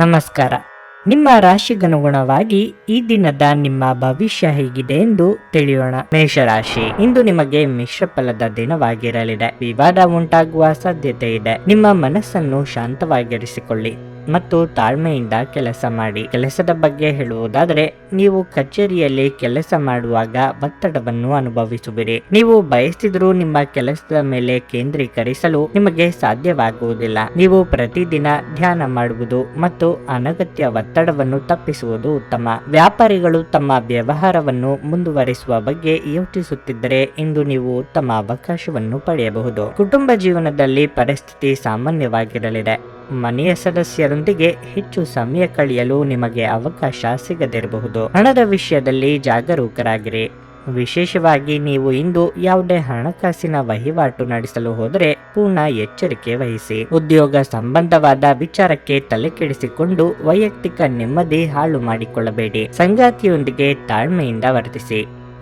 ನಮಸ್ಕಾರ. ನಿಮ್ಮ ರಾಶಿಗನುಗುಣವಾಗಿ ಈ ದಿನದ ನಿಮ್ಮ ಭವಿಷ್ಯ ಹೇಗಿದೆ ಎಂದು ತಿಳಿಯೋಣ. ಮೇಷರಾಶಿ, ಇಂದು ನಿಮಗೆ ಮಿಶ್ರ ಫಲದ ದಿನವಾಗಿರಲಿದೆ. ವಿವಾದ ಉಂಟಾಗುವ ಸಾಧ್ಯತೆ ಇದೆ. ನಿಮ್ಮ ಮನಸ್ಸನ್ನು ಶಾಂತವಾಗಿರಿಸಿಕೊಳ್ಳಿ ಮತ್ತು ತಾಳ್ಮೆಯಿಂದ ಕೆಲಸ ಮಾಡಿ. ಕೆಲಸದ ಬಗ್ಗೆ ಹೇಳುವುದಾದರೆ, ನೀವು ಕಚೇರಿಯಲ್ಲಿ ಕೆಲಸ ಮಾಡುವಾಗ ಒತ್ತಡವನ್ನು ಅನುಭವಿಸುವಿರಿ. ನೀವು ಬಯಸಿದರೂ ನಿಮ್ಮ ಕೆಲಸದ ಮೇಲೆ ಕೇಂದ್ರೀಕರಿಸಲು ನಿಮಗೆ ಸಾಧ್ಯವಾಗುವುದಿಲ್ಲ. ನೀವು ಪ್ರತಿದಿನ ಧ್ಯಾನ ಮಾಡುವುದು ಮತ್ತು ಅನಗತ್ಯ ಒತ್ತಡವನ್ನು ತಪ್ಪಿಸುವುದು ಉತ್ತಮ. ವ್ಯಾಪಾರಿಗಳು ತಮ್ಮ ವ್ಯವಹಾರವನ್ನು ಮುಂದುವರಿಸುವ ಬಗ್ಗೆ ಯೋಚಿಸುತ್ತಿದ್ದರೆ ಇಂದು ನೀವು ಉತ್ತಮ ಅವಕಾಶವನ್ನು ಪಡೆಯಬಹುದು. ಕುಟುಂಬ ಜೀವನದಲ್ಲಿ ಪರಿಸ್ಥಿತಿ ಸಾಮಾನ್ಯವಾಗಿರಲಿದೆ. ಮನೆಯ ಸದಸ್ಯರೊಂದಿಗೆ ಹೆಚ್ಚು ಸಮಯ ಕಳೆಯಲು ನಿಮಗೆ ಅವಕಾಶ ಸಿಗದಿರಬಹುದು. ಹಣದ ವಿಷಯದಲ್ಲಿ ಜಾಗರೂಕರಾಗಿರಿ. ವಿಶೇಷವಾಗಿ ನೀವು ಇಂದು ಯಾವುದೇ ಹಣಕಾಸಿನ ವಹಿವಾಟು ನಡೆಸಲು ಹೋದರೆ ಪೂರ್ಣ ಎಚ್ಚರಿಕೆ ವಹಿಸಿ. ಉದ್ಯೋಗ ಸಂಬಂಧವಾದ ವಿಚಾರಕ್ಕೆ ತಲೆಕೆಡಿಸಿಕೊಂಡು ವೈಯಕ್ತಿಕ ನೆಮ್ಮದಿ ಹಾಳು ಮಾಡಿಕೊಳ್ಳಬೇಡಿ. ಸಂಗಾತಿಯೊಂದಿಗೆ ತಾಳ್ಮೆಯಿಂದ ವರ್ತಿಸಿ.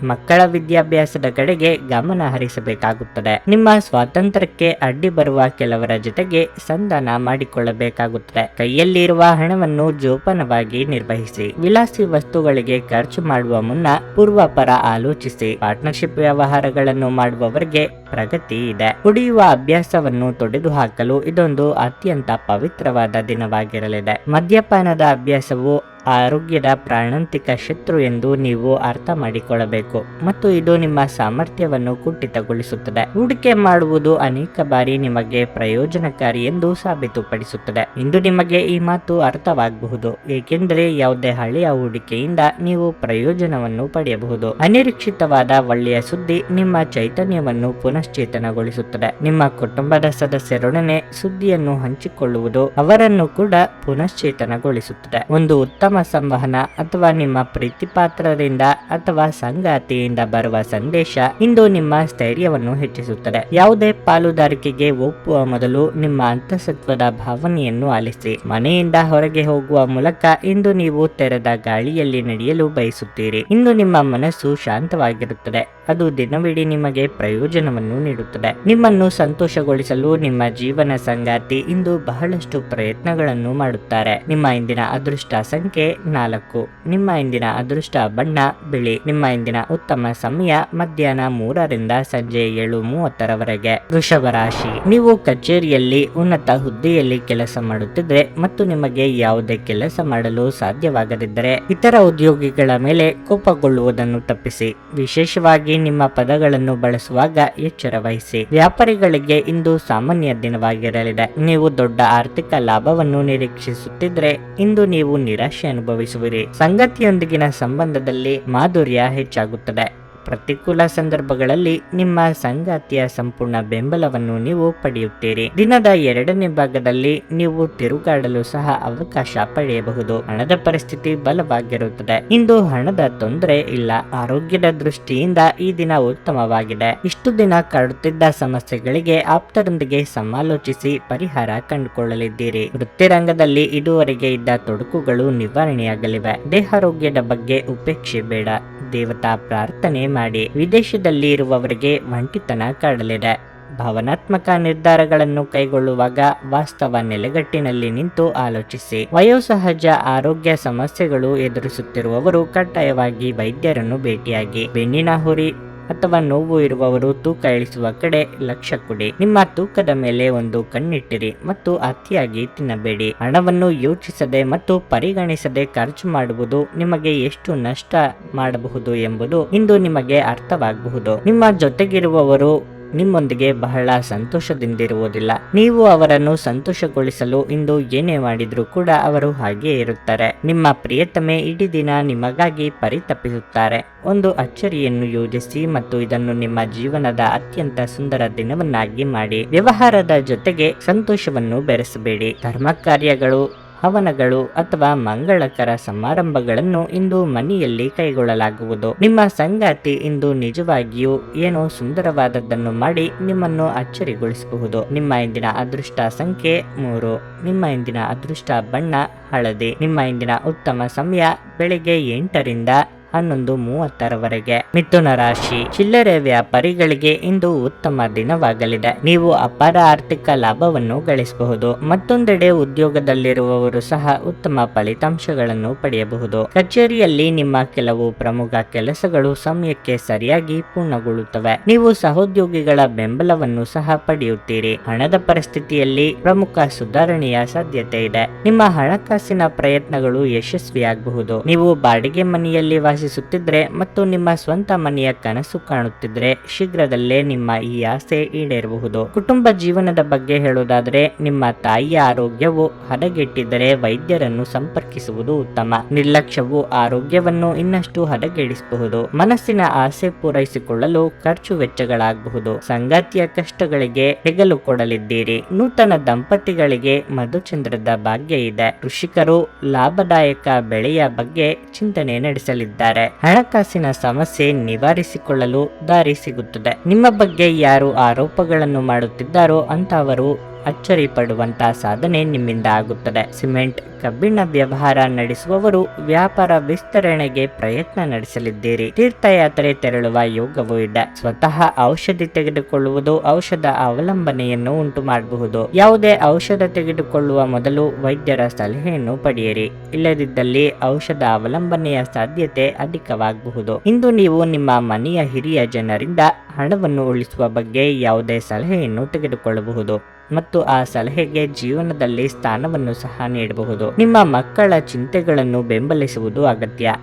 ಮಕ್ಕಳ ವಿದ್ಯಾಭ್ಯಾಸದ ಕಡೆಗೆ ಗಮನ ಹರಿಸಬೇಕಾಗುತ್ತದೆ. ನಿಮ್ಮ ಸ್ವಾತಂತ್ರ್ಯಕ್ಕೆ ಅಡ್ಡಿ ಬರುವ ಕೆಲವರ ಜೊತೆಗೆ ಸಂಧಾನ ಮಾಡಿಕೊಳ್ಳಬೇಕಾಗುತ್ತದೆ. ಕೈಯಲ್ಲಿರುವ ಹಣವನ್ನು ಜೋಪಾನವಾಗಿ ನಿರ್ವಹಿಸಿ. ವಿಲಾಸಿ ವಸ್ತುಗಳಿಗೆ ಖರ್ಚು ಮಾಡುವ ಮುನ್ನ ಪೂರ್ವಾಪರ ಆಲೋಚಿಸಿ. ಪಾರ್ಟ್ನರ್ಶಿಪ್ ವ್ಯವಹಾರಗಳನ್ನು ಮಾಡುವವರಿಗೆ ಪ್ರಗತಿ ಇದೆ. ಕುಡಿಯುವ ಅಭ್ಯಾಸವನ್ನು ತೊಡೆದುಹಾಕಲು ಇದೊಂದು ಅತ್ಯಂತ ಪವಿತ್ರವಾದ ದಿನವಾಗಿರಲಿದೆ. ಮದ್ಯಪಾನದ ಅಭ್ಯಾಸವು ಆರೋಗ್ಯದ ಪ್ರಾಣಾಂತಿಕ ಶತ್ರು ಎಂದು ನೀವು ಅರ್ಥ ಮಾಡಿಕೊಳ್ಳಬೇಕು ಮತ್ತು ಇದು ನಿಮ್ಮ ಸಾಮರ್ಥ್ಯವನ್ನು ಕುಂಠಿತಗೊಳಿಸುತ್ತದೆ. ಹೂಡಿಕೆ ಮಾಡುವುದು ಅನೇಕ ಬಾರಿ ನಿಮಗೆ ಪ್ರಯೋಜನಕಾರಿ ಎಂದು ಸಾಬೀತುಪಡಿಸುತ್ತದೆ. ಇಂದು ನಿಮಗೆ ಈ ಮಾತು ಅರ್ಥವಾಗಬಹುದು, ಏಕೆಂದರೆ ಯಾವುದೇ ಹಳೆಯ ಹೂಡಿಕೆಯಿಂದ ನೀವು ಪ್ರಯೋಜನವನ್ನು ಪಡೆಯಬಹುದು. ಅನಿರೀಕ್ಷಿತವಾದ ಒಳ್ಳೆಯ ಸುದ್ದಿ ನಿಮ್ಮ ಚೈತನ್ಯವನ್ನು ಪುನಶ್ಚೇತನಗೊಳಿಸುತ್ತದೆ. ನಿಮ್ಮ ಕುಟುಂಬದ ಸದಸ್ಯರೊಡನೆ ಸುದ್ದಿಯನ್ನು ಹಂಚಿಕೊಳ್ಳುವುದು ಅವರನ್ನು ಕೂಡ ಪುನಶ್ಚೇತನಗೊಳಿಸುತ್ತದೆ. ಒಂದು ಉತ್ತಮ ಸಂವಹನ ಅಥವಾ ನಿಮ್ಮ ಪ್ರೀತಿಪಾತ್ರರಿಂದ ಅಥವಾ ಸಂಗಾತಿಯಿಂದ ಬರುವ ಸಂದೇಶ ಇಂದು ನಿಮ್ಮ ಸ್ಥೈರ್ಯವನ್ನು ಹೆಚ್ಚಿಸುತ್ತದೆ. ಯಾವುದೇ ಪಾಲುದಾರಿಕೆಗೆ ಒಪ್ಪುವ ಮೊದಲು ನಿಮ್ಮ ಅಂತಸತ್ವದ ಭಾವನೆಯನ್ನು ಆಲಿಸಿ. ಮನೆಯಿಂದ ಹೊರಗೆ ಹೋಗುವ ಮೂಲಕ ಇಂದು ನೀವು ತೆರೆದ ಗಾಳಿಯಲ್ಲಿ ನಡೆಯಲು ಬಯಸುತ್ತೀರಿ. ಇಂದು ನಿಮ್ಮ ಮನಸ್ಸು ಶಾಂತವಾಗಿರುತ್ತದೆ. ಅದು ದಿನವಿಡೀ ನಿಮಗೆ ಪ್ರಯೋಜನವನ್ನು ನೀಡುತ್ತದೆ. ನಿಮ್ಮನ್ನು ಸಂತೋಷಗೊಳಿಸಲು ನಿಮ್ಮ ಜೀವನ ಸಂಗಾತಿ ಇಂದು ಬಹಳಷ್ಟು ಪ್ರಯತ್ನಗಳನ್ನು ಮಾಡುತ್ತಾರೆ. ನಿಮ್ಮ ಇಂದಿನ ಅದೃಷ್ಟ ಸಂಖ್ಯೆ 4. ನಿಮ್ಮ ಇಂದಿನ ಅದೃಷ್ಟ ಬಣ್ಣ ಬಿಳಿ. ನಿಮ್ಮ ಇಂದಿನ ಉತ್ತಮ ಸಮಯ ಮಧ್ಯಾಹ್ನ 3 ರಿಂದ ಸಂಜೆ 7:30 ವೃಷಭ ರಾಶಿ, ನೀವು ಕಚೇರಿಯಲ್ಲಿ ಉನ್ನತ ಹುದ್ದೆಯಲ್ಲಿ ಕೆಲಸ ಮಾಡುತ್ತಿದ್ದರೆ ಮತ್ತು ನಿಮಗೆ ಯಾವುದೇ ಕೆಲಸ ಮಾಡಲು ಸಾಧ್ಯವಾಗದಿದ್ದರೆ ಇತರ ಉದ್ಯೋಗಿಗಳ ಮೇಲೆ ಕೋಪಗೊಳ್ಳುವುದನ್ನು ತಪ್ಪಿಸಿ. ವಿಶೇಷವಾಗಿ ನಿಮ್ಮ ಪದಗಳನ್ನು ಬಳಸುವಾಗ ಎಚ್ಚರ ವಹಿಸಿ. ವ್ಯಾಪಾರಿಗಳಿಗೆ ಇಂದು ಸಾಮಾನ್ಯ ದಿನವಾಗಿರಲಿದೆ. ನೀವು ದೊಡ್ಡ ಆರ್ಥಿಕ ಲಾಭವನ್ನು ನಿರೀಕ್ಷಿಸುತ್ತಿದ್ದರೆ ಇಂದು ನೀವು ನಿರಾಶೆ ಅನುಭವಿಸುವಿರಿ. ಸಂಗಾತಿಯೊಂದಿಗಿನ ಸಂಬಂಧದಲ್ಲಿ ಮಾಧುರ್ಯ ಹೆಚ್ಚಾಗುತ್ತದೆ. ಪ್ರತಿಕೂಲ ಸಂದರ್ಭಗಳಲ್ಲಿ ನಿಮ್ಮ ಸಂಗಾತಿಯ ಸಂಪೂರ್ಣ ಬೆಂಬಲವನ್ನು ನೀವು ಪಡೆಯುತ್ತೀರಿ. ದಿನದ 2ನೇ ಭಾಗದಲ್ಲಿ ನೀವು ತಿರುಗಾಡಲು ಸಹ ಅವಕಾಶ ಪಡೆಯಬಹುದು. ಹಣದ ಪರಿಸ್ಥಿತಿ ಬಲವಾಗಿರುತ್ತದೆ. ಇಂದು ಹಣದ ತೊಂದರೆ ಇಲ್ಲ. ಆರೋಗ್ಯದ ದೃಷ್ಟಿಯಿಂದ ಈ ದಿನ ಉತ್ತಮವಾಗಿದೆ. ಇಷ್ಟು ದಿನ ಕಾಡುತ್ತಿದ್ದ ಸಮಸ್ಯೆಗಳಿಗೆ ಆಪ್ತರೊಂದಿಗೆ ಸಮಾಲೋಚಿಸಿ ಪರಿಹಾರ ಕಂಡುಕೊಳ್ಳಲಿದ್ದೀರಿ. ವೃತ್ತಿರಂಗದಲ್ಲಿ ಇದುವರೆಗೆ ಇದ್ದ ತೊಡಕುಗಳು ನಿವಾರಣೆಯಾಗಲಿವೆ. ದೇಹಾರೋಗ್ಯದ ಬಗ್ಗೆ ಉಪೇಕ್ಷೆ ಬೇಡ. ದೇವತಾ ಪ್ರಾರ್ಥನೆ ಮಾಡಿ. ವಿದೇಶದಲ್ಲಿ ಇರುವವರಿಗೆ ಒಂಟಿತನ ಕಾಡಲಿದೆ. ಭಾವನಾತ್ಮಕ ನಿರ್ಧಾರಗಳನ್ನು ಕೈಗೊಳ್ಳುವಾಗ ವಾಸ್ತವ ನೆಲೆಗಟ್ಟಿನಲ್ಲಿ ನಿಂತು ಆಲೋಚಿಸಿ. ವಯೋಸಹಜ ಆರೋಗ್ಯ ಸಮಸ್ಯೆಗಳು ಎದುರಿಸುತ್ತಿರುವವರು ಕಡ್ಡಾಯವಾಗಿ ವೈದ್ಯರನ್ನು ಭೇಟಿಯಾಗಿ. ಬೆನ್ನಿನ ಹುರಿ ಅಥವಾ ನೋವು ಇರುವವರು ತೂಕ ಇಳಿಸುವ ಕಡೆ ಲಕ್ಷ್ಯ ಕೊಡಿ. ನಿಮ್ಮ ತೂಕದ ಮೇಲೆ ಒಂದು ಕಣ್ಣಿಟ್ಟಿರಿ ಮತ್ತು ಅತಿಯಾಗಿ ತಿನ್ನಬೇಡಿ. ಹಣವನ್ನು ಯೋಚಿಸದೆ ಮತ್ತು ಪರಿಗಣಿಸದೆ ಖರ್ಚು ಮಾಡುವುದು ನಿಮಗೆ ಎಷ್ಟು ನಷ್ಟ ಮಾಡಬಹುದು ಎಂಬುದು ಇಂದು ನಿಮಗೆ ಅರ್ಥವಾಗಬಹುದು. ನಿಮ್ಮ ಜೊತೆಗಿರುವವರು ನಿಮ್ಮೊಂದಿಗೆ ಬಹಳ ಸಂತೋಷದಿಂದಿರುವುದಿಲ್ಲ. ನೀವು ಅವರನ್ನು ಸಂತೋಷಗೊಳಿಸಲು ಇಂದು ಏನೇ ಮಾಡಿದ್ರೂ ಕೂಡ ಅವರು ಹಾಗೆ ಇರುತ್ತಾರೆ. ನಿಮ್ಮ ಪ್ರಿಯತಮೆ ಇಡೀ ದಿನ ನಿಮಗಾಗಿ ಪರಿತಪಿಸುತ್ತಾರೆ. ಒಂದು ಅಚ್ಚರಿಯನ್ನು ಯೋಜಿಸಿ ಮತ್ತು ಇದನ್ನು ನಿಮ್ಮ ಜೀವನದ ಅತ್ಯಂತ ಸುಂದರ ದಿನವನ್ನಾಗಿ ಮಾಡಿ. ವ್ಯವಹಾರದ ಜೊತೆಗೆ ಸಂತೋಷವನ್ನು ಬೆರೆಸಬೇಡಿ. ಧರ್ಮ ಕಾರ್ಯಗಳು, ಹವನಗಳು ಅಥವಾ ಮಂಗಳಕರ ಸಮಾರಂಭಗಳನ್ನು ಇಂದು ಮನೆಯಲ್ಲಿ ಕೈಗೊಳ್ಳಲಾಗುವುದು. ನಿಮ್ಮ ಸಂಗಾತಿ ಇಂದು ನಿಜವಾಗಿಯೂ ಏನೋ ಸುಂದರವಾದದ್ದನ್ನು ಮಾಡಿ ನಿಮ್ಮನ್ನು ಅಚ್ಚರಿಗೊಳಿಸಬಹುದು. ನಿಮ್ಮ ಇಂದಿನ ಅದೃಷ್ಟ ಸಂಖ್ಯೆ 3. ನಿಮ್ಮ ಇಂದಿನ ಅದೃಷ್ಟ ಬಣ್ಣ ಹಳದಿ. ನಿಮ್ಮ ಇಂದಿನ ಉತ್ತಮ ಸಮಯ ಬೆಳಿಗ್ಗೆ 8 ರಿಂದ 11:30ರವರೆಗೆ. ಮಿಥುನ ರಾಶಿ, ಚಿಲ್ಲರೆ ವ್ಯಾಪಾರಿಗಳಿಗೆ ಇಂದು ಉತ್ತಮ ದಿನವಾಗಲಿದೆ. ನೀವು ಅಪಾರ ಆರ್ಥಿಕ ಲಾಭವನ್ನು ಗಳಿಸಬಹುದು. ಮತ್ತೊಂದೆಡೆ ಉದ್ಯೋಗದಲ್ಲಿರುವವರು ಸಹ ಉತ್ತಮ ಫಲಿತಾಂಶಗಳನ್ನು ಪಡೆಯಬಹುದು. ಕಚೇರಿಯಲ್ಲಿ ನಿಮ್ಮ ಕೆಲವು ಪ್ರಮುಖ ಕೆಲಸಗಳು ಸಮಯಕ್ಕೆ ಸರಿಯಾಗಿ ಪೂರ್ಣಗೊಳ್ಳುತ್ತವೆ. ನೀವು ಸಹೋದ್ಯೋಗಿಗಳ ಬೆಂಬಲವನ್ನು ಸಹ ಪಡೆಯುತ್ತೀರಿ. ಹಣದ ಪರಿಸ್ಥಿತಿಯಲ್ಲಿ ಪ್ರಮುಖ ಸುಧಾರಣೆಯ ಸಾಧ್ಯತೆ ಇದೆ. ನಿಮ್ಮ ಹಣಕಾಸಿನ ಪ್ರಯತ್ನಗಳು ಯಶಸ್ವಿಯಾಗಬಹುದು. ನೀವು ಬಾಡಿಗೆ ಮನೆಯಲ್ಲಿ ವಾಸಿಸುತ್ತಿದ್ರೆ ಮತ್ತು ನಿಮ್ಮ ಸ್ವಂತ ಮನೆಯ ಕನಸು ಕಾಣುತ್ತಿದ್ರೆ ಶೀಘ್ರದಲ್ಲೇ ನಿಮ್ಮ ಈ ಆಸೆ ಈಡೇರಬಹುದು. ಕುಟುಂಬ ಜೀವನದ ಬಗ್ಗೆ ಹೇಳುವುದಾದ್ರೆ, ನಿಮ್ಮ ತಾಯಿಯ ಆರೋಗ್ಯವು ಹದಗೆಟ್ಟಿದ್ದರೆ ವೈದ್ಯರನ್ನು ಸಂಪರ್ಕಿಸುವುದು ಉತ್ತಮ. ನಿರ್ಲಕ್ಷ್ಯವು ಆರೋಗ್ಯವನ್ನು ಇನ್ನಷ್ಟು ಹದಗೆಡಿಸಬಹುದು. ಮನಸ್ಸಿನ ಆಸೆ ಪೂರೈಸಿಕೊಳ್ಳಲು ಖರ್ಚು ವೆಚ್ಚಗಳಾಗಬಹುದು. ಸಂಗಾತಿಯ ಕಷ್ಟಗಳಿಗೆ ಹೆಗಲು ಕೊಡಲಿದ್ದೀರಿ. ನೂತನ ದಂಪತಿಗಳಿಗೆ ಮಧುಚಂದ್ರದ ಭಾಗ್ಯ ಇದೆ. ಕೃಷಿಕರು ಲಾಭದಾಯಕ ಬೆಳೆಯ ಬಗ್ಗೆ ಚಿಂತನೆ ನಡೆಸಲಿದ್ದಾರೆ. ಹಣಕಾಸಿನ ಸಮಸ್ಯೆ ನಿವಾರಿಸಿಕೊಳ್ಳಲು ದಾರಿ ಸಿಗುತ್ತದೆ. ನಿಮ್ಮ ಬಗ್ಗೆ ಯಾರು ಆರೋಪಗಳನ್ನು ಮಾಡುತ್ತಿದ್ದಾರೋ ಅಂತವರು ಅಚ್ಚರಿ ಪಡುವಂತಹ ಸಾಧನೆ ನಿಮ್ಮಿಂದ ಆಗುತ್ತದೆ. ಸಿಮೆಂಟ್, ಕಬ್ಬಿಣ ವ್ಯವಹಾರ ನಡೆಸುವವರು ವ್ಯಾಪಾರ ವಿಸ್ತರಣೆಗೆ ಪ್ರಯತ್ನ ನಡೆಸಲಿದ್ದೀರಿ. ತೀರ್ಥಯಾತ್ರೆ ತೆರಳುವ ಯೋಗವೂ ಇದೆ. ಸ್ವತಃ ಔಷಧಿ ತೆಗೆದುಕೊಳ್ಳುವುದು ಔಷಧ ಅವಲಂಬನೆಯನ್ನು ಉಂಟು ಮಾಡಬಹುದು. ಯಾವುದೇ ಔಷಧ ತೆಗೆದುಕೊಳ್ಳುವ ಮೊದಲು ವೈದ್ಯರ ಸಲಹೆಯನ್ನು ಪಡೆಯಿರಿ. ಇಲ್ಲದಿದ್ದಲ್ಲಿ ಔಷಧ ಅವಲಂಬನೆಯ ಸಾಧ್ಯತೆ ಅಧಿಕವಾಗಬಹುದು. ಇಂದು ನೀವು ನಿಮ್ಮ ಮನೆಯ ಹಿರಿಯ ಜನರಿಂದ ಹಣವನ್ನು ಉಳಿಸುವ ಬಗ್ಗೆ ಯಾವುದೇ ಸಲಹೆಯನ್ನು ತೆಗೆದುಕೊಳ್ಳಬಹುದು ಮತ್ತು ಆ ಸಲಹೆಗೆ ಜೀವನದಲ್ಲಿ ಸ್ಥಾನವನ್ನು ಸಹ ನೀಡಬಹುದು. ನಿಮ್ಮ ಮಕ್ಕಳ ಚಿಂತೆಗಳನ್ನು ಬೆಂಬಲಿಸುವುದು ಅಗತ್ಯ.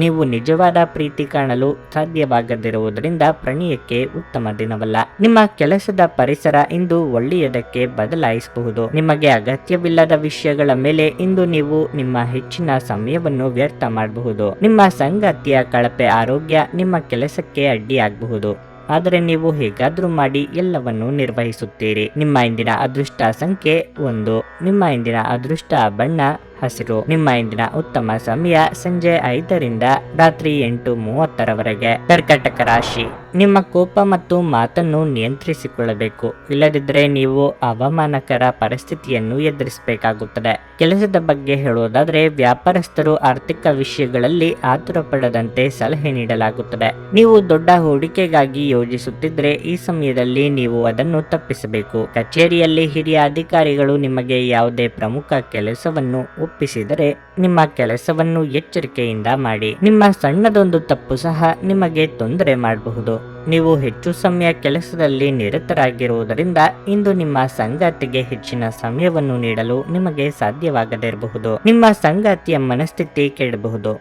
ನೀವು ನಿಜವಾದ ಪ್ರೀತಿ ಕಾಣಲು ಸಾಧ್ಯವಾಗದಿರುವುದರಿಂದ ಪ್ರಣಯಕ್ಕೆ ಉತ್ತಮ ದಿನವಲ್ಲ. ನಿಮ್ಮ ಕೆಲಸದ ಪರಿಸರ ಇಂದು ಒಳ್ಳೆಯದಕ್ಕೆ ಬದಲಾಯಿಸಬಹುದು. ನಿಮಗೆ ಅಗತ್ಯವಿಲ್ಲದ ವಿಷಯಗಳ ಮೇಲೆ ಇಂದು ನೀವು ನಿಮ್ಮ ಹೆಚ್ಚಿನ ಸಮಯವನ್ನು ವ್ಯರ್ಥ ಮಾಡಬಹುದು. ನಿಮ್ಮ ಸಂಗಾತಿಯ ಕಳಪೆ ಆರೋಗ್ಯ ನಿಮ್ಮ ಕೆಲಸಕ್ಕೆ ಅಡ್ಡಿಯಾಗಬಹುದು. ಆದರೆ ನೀವು ಹೇಗಾದ್ರೂ ಮಾಡಿ ಎಲ್ಲವನ್ನು ನಿರ್ವಹಿಸುತ್ತೀರಿ. ನಿಮ್ಮ ಇಂದಿನ ಅದೃಷ್ಟ ಸಂಖ್ಯೆ 1. ನಿಮ್ಮ ಇಂದಿನ ಅದೃಷ್ಟ ಬಣ್ಣ ಹಸಿರು. ನಿಮ್ಮ ಇಂದಿನ ಉತ್ತಮ ಸಮಯ ಸಂಜೆ 5ರಿಂದ ರಾತ್ರಿ 8:30ರವರೆಗೆ. ಕರ್ಕಾಟಕ ರಾಶಿ, ನಿಮ್ಮ ಕೋಪ ಮತ್ತು ಮಾತನ್ನು ನಿಯಂತ್ರಿಸಿಕೊಳ್ಳಬೇಕು. ಇಲ್ಲದಿದ್ದರೆ ನೀವು ಅವಮಾನಕರ ಪರಿಸ್ಥಿತಿಯನ್ನು ಎದುರಿಸಬೇಕಾಗುತ್ತದೆ. ಕೆಲಸದ ಬಗ್ಗೆ ಹೇಳುವುದಾದರೆ, ವ್ಯಾಪಾರಸ್ಥರು ಆರ್ಥಿಕ ವಿಷಯಗಳಲ್ಲಿ ಆತುರ ಪಡದಂತೆ ಸಲಹೆ ನೀಡಲಾಗುತ್ತದೆ. ನೀವು ದೊಡ್ಡ ಹೂಡಿಕೆಗಾಗಿ ಯೋಜಿಸುತ್ತಿದ್ರೆ ಈ ಸಮಯದಲ್ಲಿ ನೀವು ಅದನ್ನು ತಪ್ಪಿಸಬೇಕು. ಕಚೇರಿಯಲ್ಲಿ ಹಿರಿಯ ಅಧಿಕಾರಿಗಳು ನಿಮಗೆ ಯಾವುದೇ ಪ್ರಮುಖ ಕೆಲಸವನ್ನು ಒಪ್ಪಿಸಿದರೆ ನಿಮ್ಮ ಕೆಲಸವನ್ನು ಎಚ್ಚರಿಕೆಯಿಂದ ಮಾಡಿ. ನಿಮ್ಮ ಸಣ್ಣದೊಂದು ತಪ್ಪು ಸಹ ನಿಮಗೆ ತೊಂದರೆ ಮಾಡಬಹುದು. ನೀವು ಹೆಚ್ಚು ಸಮಯ ಕೆಲಸದಲ್ಲಿ ನಿರತರಾಗಿರುವುದರಿಂದ ಇಂದು ನಿಮ್ಮ ಸಂಗಾತಿಗೆ ಹೆಚ್ಚಿನ ಸಮಯವನ್ನು ನೀಡಲು ನಿಮಗೆ ಸಾಧ್ಯವಾಗದಿರಬಹುದು. ನಿಮ್ಮ ಸಂಗಾತಿಯ ಮನಸ್ಥಿತಿ ಕೆಡಬಹುದು.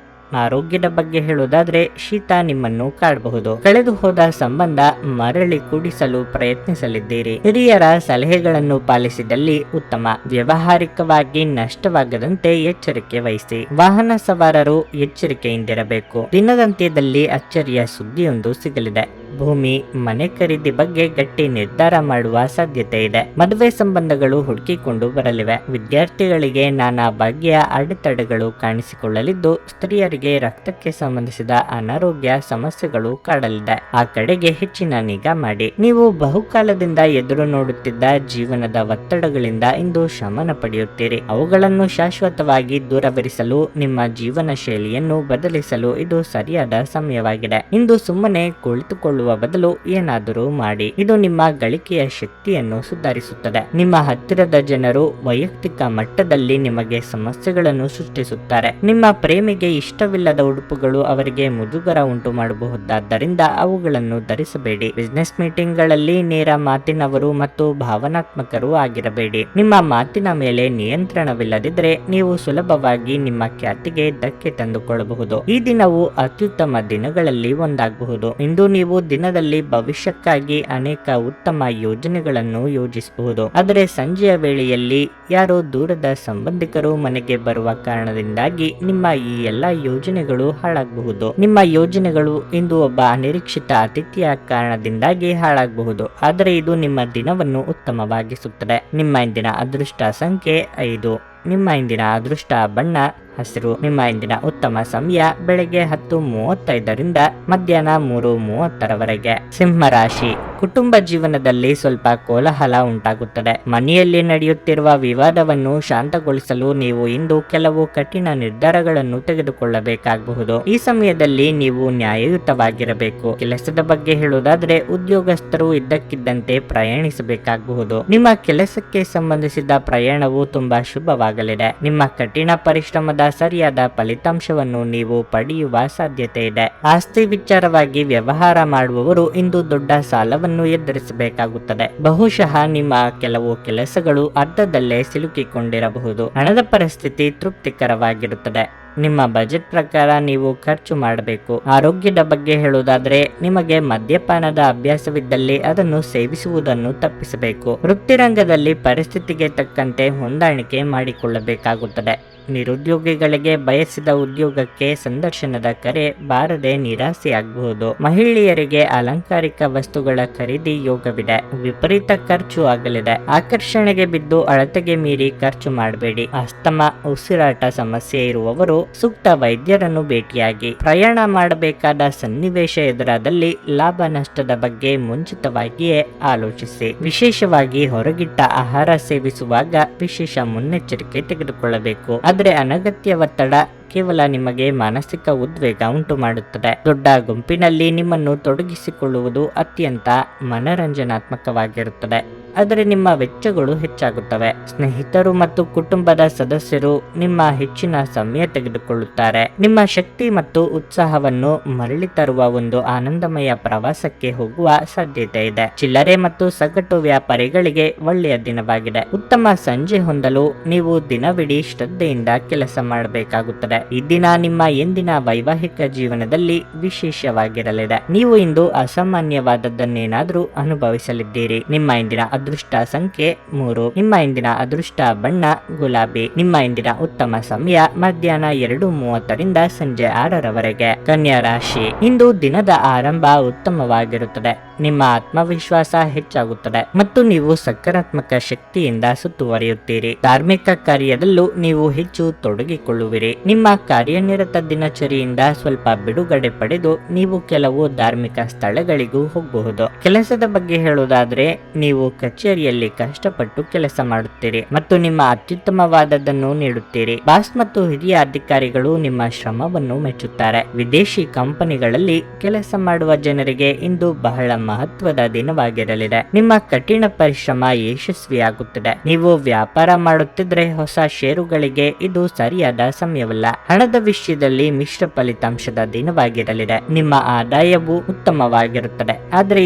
ಆರೋಗ್ಯದ ಬಗ್ಗೆ ಹೇಳುವುದಾದ್ರೆ, ಶೀತ ನಿಮ್ಮನ್ನು ಕಾಡಬಹುದು. ಕಳೆದು ಹೋದ ಸಂಬಂಧ ಮರಳಿ ಕೂಡಿಸಲು ಪ್ರಯತ್ನಿಸಲಿದ್ದೀರಿ. ಹಿರಿಯರ ಸಲಹೆಗಳನ್ನು ಪಾಲಿಸಿದಲ್ಲಿ ಉತ್ತಮ. ವ್ಯಾವಹಾರಿಕವಾಗಿ ನಷ್ಟವಾಗದಂತೆ ಎಚ್ಚರಿಕೆ ವಹಿಸಿ. ವಾಹನ ಸವಾರರು ಎಚ್ಚರಿಕೆಯಿಂದಿರಬೇಕು. ದಿನದಂತ್ಯದಲ್ಲಿ ಅಚ್ಚರಿಯ ಸುದ್ದಿಯೊಂದು ಸಿಗಲಿದೆ. ಭೂಮಿ, ಮನೆ ಖರೀದಿ ಬಗ್ಗೆ ಗಟ್ಟಿ ನಿರ್ಧಾರ ಮಾಡುವ ಸಾಧ್ಯತೆ ಇದೆ. ಮದುವೆ ಸಂಬಂಧಗಳು ಹುಡುಕಿಕೊಂಡು ಬರಲಿವೆ. ವಿದ್ಯಾರ್ಥಿಗಳಿಗೆ ನಾನಾ ಬಗೆಯ ಅಡೆತಡೆಗಳು ಕಾಣಿಸಿಕೊಳ್ಳಲಿದ್ದು, ಸ್ತ್ರೀಯರಿಗೆ ರಕ್ತಕ್ಕೆ ಸಂಬಂಧಿಸಿದ ಅನಾರೋಗ್ಯ ಸಮಸ್ಯೆಗಳು ಕಾಡಲಿದೆ. ಆ ಕಡೆಗೆ ಹೆಚ್ಚಿನ ನಿಗಾ ಮಾಡಿ. ನೀವು ಬಹುಕಾಲದಿಂದ ಎದುರು ನೋಡುತ್ತಿದ್ದ ಜೀವನದ ಒತ್ತಡಗಳಿಂದ ಇಂದು ಶಮನ ಪಡೆಯುತ್ತೀರಿ. ಅವುಗಳನ್ನು ಶಾಶ್ವತವಾಗಿ ದೂರವಿರಿಸಲು ನಿಮ್ಮ ಜೀವನ ಶೈಲಿಯನ್ನು ಬದಲಿಸಲು ಇದು ಸರಿಯಾದ ಸಮಯವಾಗಿದೆ. ಇಂದು ಸುಮ್ಮನೆ ಕುಳಿತುಕೊಳ್ಳುವ ಬದಲು ಏನಾದರೂ ಮಾಡಿ. ಇದು ನಿಮ್ಮ ಗಳಿಕೆಯ ಶಕ್ತಿಯನ್ನು ಸುಧಾರಿಸುತ್ತದೆ. ನಿಮ್ಮ ಹತ್ತಿರದ ಜನರು ವೈಯಕ್ತಿಕ ಮಟ್ಟದಲ್ಲಿ ನಿಮಗೆ ಸಮಸ್ಯೆಗಳನ್ನು ಸೃಷ್ಟಿಸುತ್ತಾರೆ. ನಿಮ್ಮ ಪ್ರೇಮಿಗೆ ಇಷ್ಟವಿಲ್ಲದ ಉಡುಪುಗಳು ಅವರಿಗೆ ಮುಜುಗರ ಉಂಟು ಮಾಡಬಹುದಾದ್ದರಿಂದ ಅವುಗಳನ್ನು ಧರಿಸಬೇಡಿ. ಬಿಸಿನೆಸ್ ಮೀಟಿಂಗ್ ಗಳಲ್ಲಿ ನೇರ ಮಾತಿನವರು ಮತ್ತು ಭಾವನಾತ್ಮಕರು ಆಗಿರಬೇಡಿ. ನಿಮ್ಮ ಮಾತಿನ ಮೇಲೆ ನಿಯಂತ್ರಣವಿಲ್ಲದಿದ್ದರೆ ನೀವು ಸುಲಭವಾಗಿ ನಿಮ್ಮ ಖ್ಯಾತಿಗೆ ಧಕ್ಕೆ ತಂದುಕೊಳ್ಳಬಹುದು. ಈ ದಿನವು ಅತ್ಯುತ್ತಮ ದಿನಗಳಲ್ಲಿ ಒಂದಾಗಬಹುದು. ಇಂದು ನೀವು ದಿನದಲ್ಲಿ ಭವಿಷ್ಯಕ್ಕಾಗಿ ಅನೇಕ ಉತ್ತಮ ಯೋಜನೆಗಳನ್ನು ಯೋಜಿಸಬಹುದು. ಆದರೆ ಸಂಜೆಯ ವೇಳೆಯಲ್ಲಿ ಯಾರೋ ದೂರದ ಸಂಬಂಧಿಕರು ಮನೆಗೆ ಬರುವ ಕಾರಣದಿಂದಾಗಿ ನಿಮ್ಮ ಈ ಎಲ್ಲಾ ಯೋಜನೆಗಳು ಹಾಳಾಗಬಹುದು. ನಿಮ್ಮ ಯೋಜನೆಗಳು ಇಂದು ಒಬ್ಬ ಅನಿರೀಕ್ಷಿತ ಅತಿಥಿಯ ಕಾರಣದಿಂದಾಗಿ ಹಾಳಾಗಬಹುದು. ಆದರೆ ಇದು ನಿಮ್ಮ ದಿನವನ್ನು ಉತ್ತಮವಾಗಿಸುತ್ತದೆ. ನಿಮ್ಮ ಇಂದಿನ ಅದೃಷ್ಟ ಸಂಖ್ಯೆ 5. ನಿಮ್ಮ ಇಂದಿನ ಅದೃಷ್ಟ ಬಣ್ಣ ಹಸಿರು. ನಿಮ್ಮ ಇಂದಿನ ಉತ್ತಮ ಸಮಯ ಬೆಳಗ್ಗೆ 10:35ರಿಂದ ಮಧ್ಯಾಹ್ನ 3:30ರವರೆಗೆ. ಸಿಂಹ ರಾಶಿ, ಕುಟುಂಬ ಜೀವನದಲ್ಲಿ ಸ್ವಲ್ಪ ಕೋಲಾಹಲ ಉಂಟಾಗುತ್ತದೆ. ಮನೆಯಲ್ಲಿ ನಡೆಯುತ್ತಿರುವ ವಿವಾದವನ್ನು ಶಾಂತಗೊಳಿಸಲು ನೀವು ಇಂದು ಕೆಲವು ಕಠಿಣ ನಿರ್ಧಾರಗಳನ್ನು ತೆಗೆದುಕೊಳ್ಳಬೇಕಾಗಬಹುದು. ಈ ಸಮಯದಲ್ಲಿ ನೀವು ನ್ಯಾಯಯುತವಾಗಿರಬೇಕು. ಕೆಲಸದ ಬಗ್ಗೆ ಹೇಳುವುದಾದ್ರೆ ಉದ್ಯೋಗಸ್ಥರು ಇದ್ದಕ್ಕಿದ್ದಂತೆ ಪ್ರಯಾಣಿಸಬೇಕಾಗಬಹುದು. ನಿಮ್ಮ ಕೆಲಸಕ್ಕೆ ಸಂಬಂಧಿಸಿದ ಪ್ರಯಾಣವು ತುಂಬಾ ಶುಭವಾಗಲಿದೆ. ನಿಮ್ಮ ಕಠಿಣ ಪರಿಶ್ರಮದ ಸರಿಯಾದ ಫಲಿತಾಂಶವನ್ನು ನೀವು ಪಡೆಯುವ ಸಾಧ್ಯತೆ ಇದೆ. ಆಸ್ತಿ ವಿಚಾರವಾಗಿ ವ್ಯವಹಾರ ಮಾಡುವವರು ಇಂದು ದೊಡ್ಡ ಸಾಲವನ್ನು ಎದುರಿಸಬೇಕಾಗುತ್ತದೆ. ಬಹುಶಃ ನಿಮ್ಮ ಕೆಲವು ಕೆಲಸಗಳು ಅರ್ಧದಲ್ಲೇ ಸಿಲುಕಿಕೊಂಡಿರಬಹುದು. ಹಣದ ಪರಿಸ್ಥಿತಿ ತೃಪ್ತಿಕರವಾಗಿರುತ್ತದೆ. ನಿಮ್ಮ ಬಜೆಟ್ ಪ್ರಕಾರ ನೀವು ಖರ್ಚು ಮಾಡಬೇಕು. ಆರೋಗ್ಯದ ಬಗ್ಗೆ ಹೇಳುವುದಾದ್ರೆ ನಿಮಗೆ ಮದ್ಯಪಾನದ ಅಭ್ಯಾಸವಿದ್ದಲ್ಲಿ ಅದನ್ನು ಸೇವಿಸುವುದನ್ನು ತಪ್ಪಿಸಬೇಕು. ವೃತ್ತಿರಂಗದಲ್ಲಿ ಪರಿಸ್ಥಿತಿಗೆ ತಕ್ಕಂತೆ ಹೊಂದಾಣಿಕೆ ಮಾಡಿಕೊಳ್ಳಬೇಕಾಗುತ್ತದೆ. ನಿರುದ್ಯೋಗಿಗಳಿಗೆ ಬಯಸಿದ ಉದ್ಯೋಗಕ್ಕೆ ಸಂದರ್ಶನದ ಕರೆ ಬಾರದೆ ನಿರಾಸೆಯಾಗಬಹುದು. ಮಹಿಳೆಯರಿಗೆ ಅಲಂಕಾರಿಕ ವಸ್ತುಗಳ ಖರೀದಿ ಯೋಗವಿದೆ. ವಿಪರೀತ ಖರ್ಚು ಆಗಲಿದೆ. ಆಕರ್ಷಣೆಗೆ ಬಿದ್ದು ಅಳತೆಗೆ ಮೀರಿ ಖರ್ಚು ಮಾಡಬೇಡಿ. ಅಸ್ತಮ, ಉಸಿರಾಟ ಸಮಸ್ಯೆ ಇರುವವರು ಸೂಕ್ತ ವೈದ್ಯರನ್ನು ಭೇಟಿಯಾಗಿ. ಪ್ರಯಾಣ ಮಾಡಬೇಕಾದ ಸನ್ನಿವೇಶ ಎದುರಾದಲ್ಲಿ ಲಾಭ ನಷ್ಟದ ಬಗ್ಗೆ ಮುಂಚಿತವಾಗಿಯೇ ಆಲೋಚಿಸಿ. ವಿಶೇಷವಾಗಿ ಹೊರಗಿಟ್ಟ ಆಹಾರ ಸೇವಿಸುವಾಗ ವಿಶೇಷ ಮುನ್ನೆಚ್ಚರಿಕೆ ತೆಗೆದುಕೊಳ್ಳಬೇಕು. ಆದರೆ ಅನಗತ್ಯ ಒತ್ತಡ ಕೇವಲ ನಿಮಗೆ ಮಾನಸಿಕ ಉದ್ವೇಗ ಉಂಟು ಮಾಡುತ್ತದೆ. ದೊಡ್ಡ ಗುಂಪಿನಲ್ಲಿ ನಿಮ್ಮನ್ನು ತೊಡಗಿಸಿಕೊಳ್ಳುವುದು ಅತ್ಯಂತ ಮನರಂಜನಾತ್ಮಕವಾಗಿರುತ್ತದೆ, ಆದರೆ ನಿಮ್ಮ ವೆಚ್ಚಗಳು ಹೆಚ್ಚಾಗುತ್ತವೆ. ಸ್ನೇಹಿತರು ಮತ್ತು ಕುಟುಂಬದ ಸದಸ್ಯರು ನಿಮ್ಮ ಹೆಚ್ಚಿನ ಸಮಯ ತೆಗೆದುಕೊಳ್ಳುತ್ತಾರೆ. ನಿಮ್ಮ ಶಕ್ತಿ ಮತ್ತು ಉತ್ಸಾಹವನ್ನು ಮರಳಿ ತರುವ ಒಂದು ಆನಂದಮಯ ಪ್ರವಾಸಕ್ಕೆ ಹೋಗುವ ಸಾಧ್ಯತೆ ಇದೆ. ಚಿಲ್ಲರೆ ಮತ್ತು ಸಗಟು ವ್ಯಾಪಾರಿಗಳಿಗೆ ಒಳ್ಳೆಯ ದಿನವಾಗಿದೆ. ಉತ್ತಮ ಸಂಜೆ ಹೊಂದಲು ನೀವು ದಿನವಿಡೀ ಶ್ರದ್ಧೆಯಿಂದ ಕೆಲಸ ಮಾಡಬೇಕಾಗುತ್ತದೆ. ಈ ದಿನ ನಿಮ್ಮ ಎಂದಿನ ವೈವಾಹಿಕ ಜೀವನದಲ್ಲಿ ವಿಶೇಷವಾಗಿರಲಿದೆ. ನೀವು ಇಂದು ಅಸಾಮಾನ್ಯವಾದದ್ದನ್ನೇನಾದ್ರೂ ಅನುಭವಿಸಲಿದ್ದೀರಿ. ನಿಮ್ಮ ಇಂದಿನ ಅದೃಷ್ಟ ಸಂಖ್ಯೆ 3. ನಿಮ್ಮ ಇಂದಿನ ಅದೃಷ್ಟ ಬಣ್ಣ ಗುಲಾಬಿ. ನಿಮ್ಮ ಇಂದಿನ ಉತ್ತಮ ಸಮಯ ಮಧ್ಯಾಹ್ನ 2:30ರಿಂದ ಸಂಜೆ 6ರವರೆಗೆ. ಕನ್ಯಾ ರಾಶಿ, ಇಂದು ದಿನದ ಆರಂಭ ಉತ್ತಮವಾಗಿರುತ್ತದೆ. ನಿಮ್ಮ ಆತ್ಮವಿಶ್ವಾಸ ಹೆಚ್ಚಾಗುತ್ತದೆ ಮತ್ತು ನೀವು ಸಕಾರಾತ್ಮಕ ಶಕ್ತಿಯಿಂದ ಸುತ್ತುವರಿಯುತ್ತೀರಿ. ಧಾರ್ಮಿಕ ಕಾರ್ಯದಲ್ಲೂ ನೀವು ಹೆಚ್ಚು ತೊಡಗಿಕೊಳ್ಳುವಿರಿ. ನಿಮ್ಮ ಕಾರ್ಯನಿರತ ದಿನಚರಿಯಿಂದ ಸ್ವಲ್ಪ ಬಿಡುಗಡೆ ಪಡೆದು ನೀವು ಕೆಲವು ಧಾರ್ಮಿಕ ಸ್ಥಳಗಳಿಗೂ ಹೋಗಬಹುದು. ಕೆಲಸದ ಬಗ್ಗೆ ಹೇಳುವುದಾದ್ರೆ ನೀವು ಕಚೇರಿಯಲ್ಲಿ ಕಷ್ಟಪಟ್ಟು ಕೆಲಸ ಮಾಡುತ್ತೀರಿ ಮತ್ತು ನಿಮ್ಮ ಅತ್ಯುತ್ತಮವಾದದ್ದನ್ನು ನೀಡುತ್ತೀರಿ. ಬಾಸ್ ಮತ್ತು ಹಿರಿಯ ಅಧಿಕಾರಿಗಳು ನಿಮ್ಮ ಶ್ರಮವನ್ನು ಮೆಚ್ಚುತ್ತಾರೆ. ವಿದೇಶಿ ಕಂಪನಿಗಳಲ್ಲಿ ಕೆಲಸ ಮಾಡುವ ಜನರಿಗೆ ಇಂದು ಬಹಳ ಮಹತ್ವದ ದಿನವಾಗಿರಲಿದೆ. ನಿಮ್ಮ ಕಠಿಣ ಪರಿಶ್ರಮ ಯಶಸ್ವಿಯಾಗುತ್ತದೆ. ನೀವು ವ್ಯಾಪಾರ ಮಾಡುತ್ತಿದ್ರೆ ಹೊಸ ಷೇರುಗಳಿಗೆ ಇದು ಸರಿಯಾದ ಸಮಯವಲ್ಲ. ಹಣದ ವಿಷಯದಲ್ಲಿ ಮಿಶ್ರ ಫಲಿತಾಂಶದ ದಿನವಾಗಿರಲಿದೆ. ನಿಮ್ಮ ಆದಾಯವು ಉತ್ತಮವಾಗಿರುತ್ತದೆ, ಆದರೆ